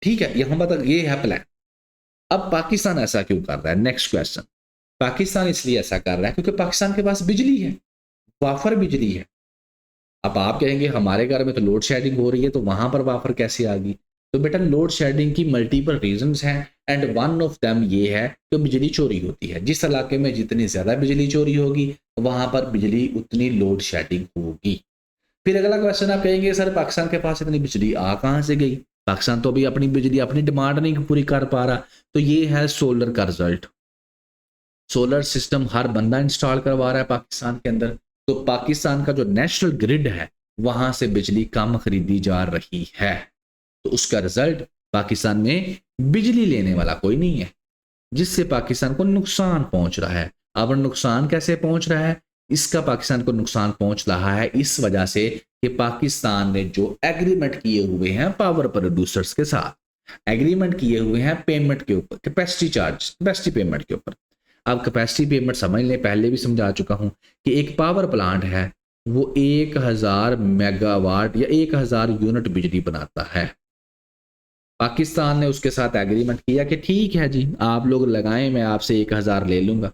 ठीक है, यहां पर ये है प्लान। अब पाकिस्तान ऐसा क्यों कर रहा है, नेक्स्ट क्वेश्चन। पाकिस्तान इसलिए ऐसा कर रहा है क्योंकि पाकिस्तान के पास बिजली है, वाफर बिजली है। अब आप कहेंगे हमारे घर में तो लोड शेडिंग हो रही है, तो वहां पर वाफर कैसे आ गई। तो बेटा लोड शेडिंग की मल्टीपल रीजंस हैं एंड वन ऑफ देम ये है कि बिजली चोरी होती है। जिस इलाके में जितनी ज़्यादा बिजली चोरी होगी वहां पर बिजली उतनी लोड शेडिंग होगी। फिर अगला क्वेश्चन आप कहेंगे सर पाकिस्तान के पास इतनी बिजली आ कहाँ से गई, पाकिस्तान तो अभी अपनी बिजली अपनी डिमांड नहीं पूरी कर पा रहा। तो ये है सोलर का रिजल्ट। सोलर सिस्टम हर बंदा इंस्टॉल करवा रहा है पाकिस्तान के अंदर, तो पाकिस्तान का जो नेशनल ग्रिड है वहां से बिजली कम खरीदी जा रही है। तो उसका रिजल्ट पाकिस्तान में बिजली लेने वाला कोई नहीं है, जिससे पाकिस्तान को नुकसान पहुंच रहा है। अब नुकसान कैसे पहुंच रहा है? इसका पाकिस्तान को नुकसान पहुंच रहा है इस वजह से कि पाकिस्तान ने जो एग्रीमेंट किए हुए हैं पावर प्रोड्यूसर्स के साथ, एग्रीमेंट किए हुए हैं पेमेंट के ऊपर, कैपेसिटी चार्ज, कैपेसिटी पेमेंट के ऊपर। अब कैपेसिटी पेमेंट समझ लें, पहले भी समझा चुका हूं कि एक पावर प्लांट है वो 1000 मेगावाट या 1000 यूनिट बिजली बनाता है। पाकिस्तान ने उसके साथ एग्रीमेंट किया कि ठीक है जी, आप लोग लगाएं, मैं आपसे 1000 ले लूंगा।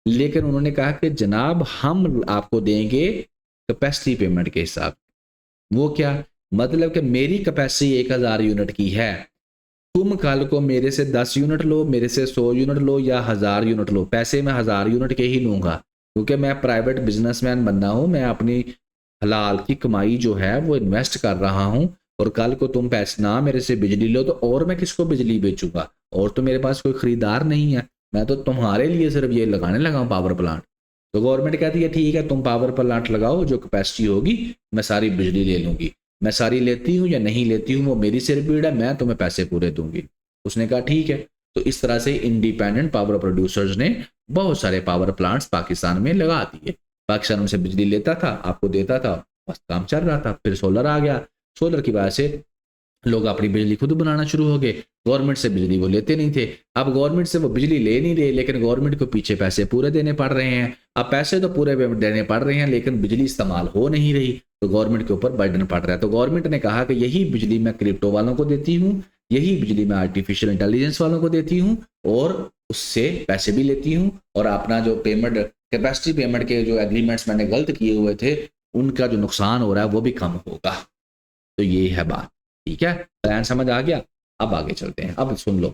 लेकिन उन्होंने कहा कि जनाब हम आपको देंगे कैपेसिटी पेमेंट के हिसाब। वो क्या मतलब कि मेरी कैपेसिटी 1000 यूनिट की है, तुम कल को मेरे से 10 यूनिट लो, मेरे से 100 यूनिट लो या 1000 यूनिट लो, पैसे मैं 1000 यूनिट के ही लूंगा, क्योंकि मैं प्राइवेट बिजनेसमैन बंदा हूं, मैं अपनी हलाल की कमाई जो है वो इन्वेस्ट कर रहा हूं। और कल को तुम पैसे ना मेरे से बिजली लो तो और मैं किसको बिजली बेचूंगा, और तो मेरे पास कोई खरीदार नहीं है, मैं तो तुम्हारे लिए सिर्फ ये लगाने लगा हूं पावर प्लांट। तो गवर्नमेंट कहती है ठीक है तुम पावर प्लांट लगाओ, जो कैपेसिटी होगी मैं सारी बिजली ले लूंगी, मैं सारी लेती हूँ या नहीं लेती हूँ वो मेरी सिर पीड़ है, मैं तुम्हें पैसे पूरे दूंगी। उसने कहा ठीक है। तो इस तरह से इंडिपेंडेंट पावर प्रोड्यूसर्स ने बहुत सारे पावर प्लांट्स पाकिस्तान में लगा दिए। पाकिस्तान उनसे बिजली लेता था, आपको देता था, बस काम चल रहा था। फिर सोलर आ गया, सोलर की वजह से लोग अपनी बिजली खुद बनाना शुरू हो गए, गवर्नमेंट से बिजली वो लेते नहीं थे। अब गवर्नमेंट से वो बिजली ले नहीं रहे, लेकिन गवर्नमेंट को पीछे पैसे पूरे देने पड़ रहे हैं। अब पैसे तो पूरे देने पड़ रहे हैं लेकिन बिजली इस्तेमाल हो नहीं रही, तो गवर्नमेंट के ऊपर बर्डन पड़ रहा है। तो गवर्नमेंट ने कहा कि यही बिजली मैं क्रिप्टो वालों को देती हूँ, यही बिजली मैं आर्टिफिशियल इंटेलिजेंस वालों को देती हूँ, और उससे पैसे भी लेती हूँ, और अपना जो पेमेंट कैपेसिटी पेमेंट के जो एग्रीमेंट्स मैंने गलत किए हुए थे उनका जो नुकसान हो रहा है वो भी कम होगा। तो ये है बात, ठीक है, प्लान समझ आ गया। अब आगे चलते हैं, अब सुन लो।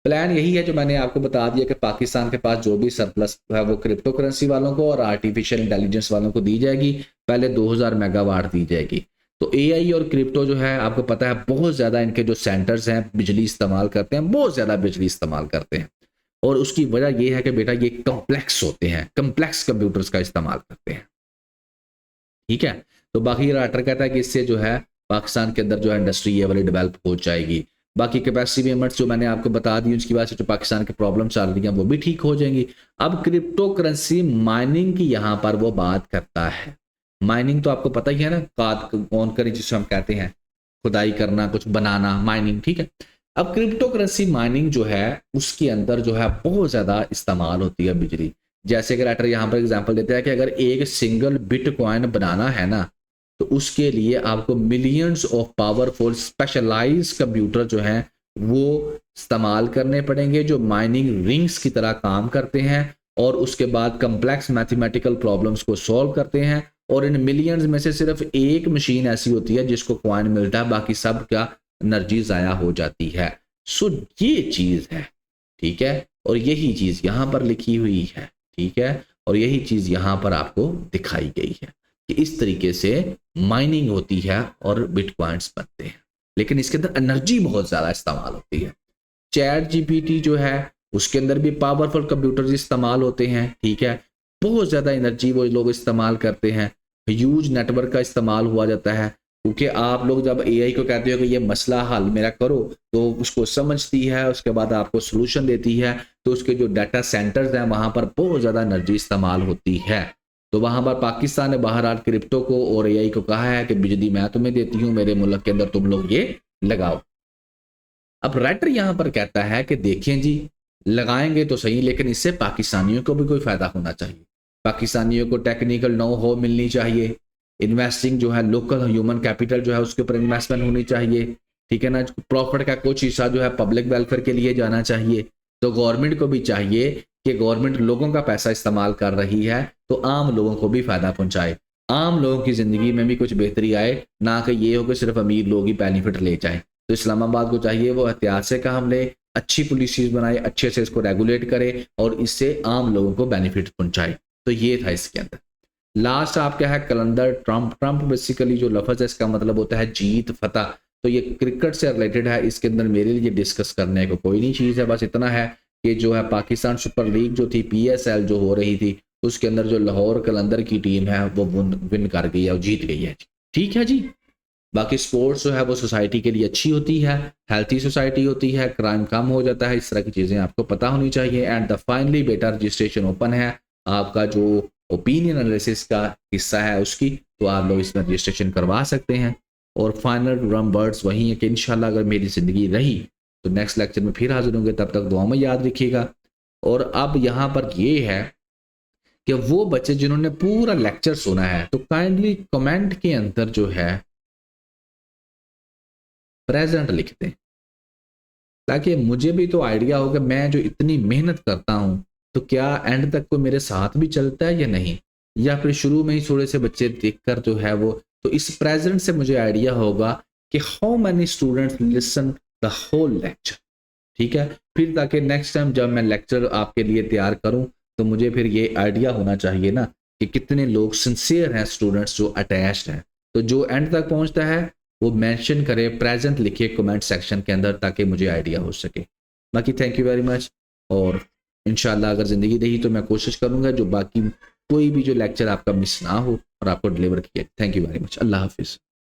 प्लान यही है जो मैंने आपको बता दिया कि पाकिस्तान के पास जो भी सरप्लस है वो क्रिप्टो करेंसी वालों को और आर्टिफिशियल इंटेलिजेंस वालों को दी जाएगी। पहले 2000 मेगावाट दी जाएगी। तो एआई और क्रिप्टो जो है आपको पता है बहुत ज्यादा इनके जो सेंटर्स हैं बिजली इस्तेमाल करते हैं, बहुत ज्यादा बिजली इस्तेमाल करते हैं, और उसकी वजह यह है कि बेटा ये कम्प्लेक्स होते हैं, कम्प्लेक्स कंप्यूटर्स का इस्तेमाल करते हैं, ठीक है। तो बाकी राइटर कहता है कि इससे जो है पाकिस्तान के अंदर जो है इंडस्ट्री ये वाली डेवलप हो जाएगी। बाकी कैपेसिटी पेमेंट्स जो मैंने आपको बता दी उसकी वजह से जो पाकिस्तान के प्रॉब्लम चल रही हैं वो भी ठीक हो जाएंगी। अब क्रिप्टो करेंसी माइनिंग की यहाँ पर वो बात करता है। माइनिंग तो आपको पता ही है ना, काद कौन करे जिसे हम कहते हैं खुदाई करना, कुछ बनाना, माइनिंग, ठीक है। अब क्रिप्टो करेंसी माइनिंग जो है उसके अंदर जो है बहुत ज्यादा इस्तेमाल होती है बिजली। जैसे कि राइटर यहाँ पर एग्जाम्पल देते हैं कि अगर एक सिंगल बिटकॉइन बनाना है ना तो उसके लिए आपको millions of powerful specialise computer जो हैं वो इस्तेमाल करने पड़ेंगे जो माइनिंग रिंग्स की तरह काम करते हैं और उसके बाद कम्प्लेक्स मैथमेटिकल प्रॉब्लम्स को सॉल्व करते हैं। और इन मिलियंस में से सिर्फ एक मशीन ऐसी होती है जिसको कॉइन मिलता है, बाकी सब का एनर्जी ज़ाया हो जाती है। सो ये चीज़ है, ठीक है, और यही चीज़ यहाँ पर लिखी हुई है, ठीक है, और यही चीज़ यहाँ पर आपको दिखाई गई है कि इस तरीके से माइनिंग होती है और बिटकॉइंस बनते हैं, लेकिन इसके अंदर एनर्जी बहुत ज़्यादा इस्तेमाल होती है। चैट जीपीटी जो है उसके अंदर भी पावरफुल कंप्यूटर्स इस्तेमाल होते हैं, ठीक है, बहुत ज़्यादा एनर्जी वो लोग इस्तेमाल करते हैं, ह्यूज नेटवर्क का इस्तेमाल हुआ जाता है। क्योंकि आप लोग जब एआई को कहते हो कि ये मसला हल मेरा करो तो उसको समझती है, उसके बाद आपको सोल्यूशन देती है, तो उसके जो डाटा सेंटर्स हैं वहाँ पर बहुत ज़्यादा एनर्जी इस्तेमाल होती है। तो वहाँ पर पाकिस्तान ने बहरहाल क्रिप्टो को और एआई को कहा है कि बिजली मैं तुम्हें देती हूँ, मेरे मुल्क के अंदर तुम लोग ये लगाओ। अब राइटर यहाँ पर कहता है कि देखें जी लगाएंगे तो सही, लेकिन इससे पाकिस्तानियों को भी कोई फायदा होना चाहिए, पाकिस्तानियों को टेक्निकल नो हो मिलनी चाहिए, इन्वेस्टिंग जो है लोकल ह्यूमन कैपिटल जो है उसके ऊपर इन्वेस्टमेंट होनी चाहिए, ठीक है ना, प्रॉफिट का कुछ हिस्सा जो है पब्लिक वेलफेयर के लिए जाना चाहिए। तो गवर्नमेंट को भी चाहिए कि गवर्नमेंट लोगों का पैसा इस्तेमाल कर रही है तो आम लोगों को भी फायदा पहुंचाए, आम लोगों की जिंदगी में भी कुछ बेहतरी आए, ना कि ये हो कि सिर्फ अमीर लोग ही बेनिफिट ले जाए। तो इस्लामाबाद को चाहिए वो एहतियात से काम ले, अच्छी पॉलिसीज बनाए, अच्छे से इसको रेगुलेट करे और इससे आम लोगों को बेनिफिट पहुंचाए। तो ये था इसके अंदर। लास्ट आपका है कलंदर ट्रंप। ट्रंप बेसिकली जो लफ्ज़ है इसका मतलब होता है जीत, फतह। तो ये क्रिकेट से रिलेटेड है, इसके अंदर मेरे लिए डिस्कस करने को कोई नहीं चीज़ है, बस इतना है कि जो है पाकिस्तान सुपर लीग जो थी PSL जो हो रही थी उसके अंदर जो लाहौर कलंदर की टीम है वो विन कर गई है और जीत गई है। ठीक है जी, बाकी स्पोर्ट्स जो है वो सोसाइटी के लिए अच्छी होती है, हेल्थी सोसाइटी होती है, क्राइम कम हो जाता है, इस तरह की चीज़ें आपको पता होनी चाहिए। एंड द फाइनली बेटा रजिस्ट्रेशन ओपन है, आपका जो ओपिनियन एनालिसिस का हिस्सा है उसकी, तो आप लोग इसमें रजिस्ट्रेशन करवा सकते हैं। और फाइनल रम वर्ड्स वही है कि इंशाल्लाह अगर मेरी ज़िंदगी रही तो नेक्स्ट लेक्चर में फिर हाजिर होंगे, तब तक दुआ में याद रखिएगा। और अब यहाँ पर ये है कि वो बच्चे जिन्होंने पूरा लेक्चर सुना है तो काइंडली कमेंट के अंदर जो है प्रेजेंट लिख दें, ताकि मुझे भी तो आइडिया हो कि मैं जो इतनी मेहनत करता हूँ तो क्या एंड तक कोई मेरे साथ भी चलता है या नहीं, या फिर शुरू में ही थोड़े से बच्चे देखकर जो है वो, तो इस प्रेजेंट से मुझे आइडिया होगा कि how many students listen the whole lecture. ठीक है, फिर ताकि नेक्स्ट टाइम जब मैं लेक्चर आपके लिए तैयार करूं तो मुझे फिर ये आइडिया होना चाहिए ना कि कितने लोग सिंसियर हैं, स्टूडेंट्स जो अटैच्ड हैं। तो जो एंड तक पहुंचता है वो मेंशन करे, प्रेजेंट लिखे कमेंट सेक्शन के अंदर, ताकि मुझे आइडिया हो सके। बाकी थैंक यू वेरी मच, और इंशाल्लाह अगर ज़िंदगी रही तो मैं कोशिश करूंगा जो बाकी कोई भी जो लेक्चर आपका मिस ना हो और आपको डिलीवर किया। थैंक यू वेरी मच, अल्लाह हाफिज़।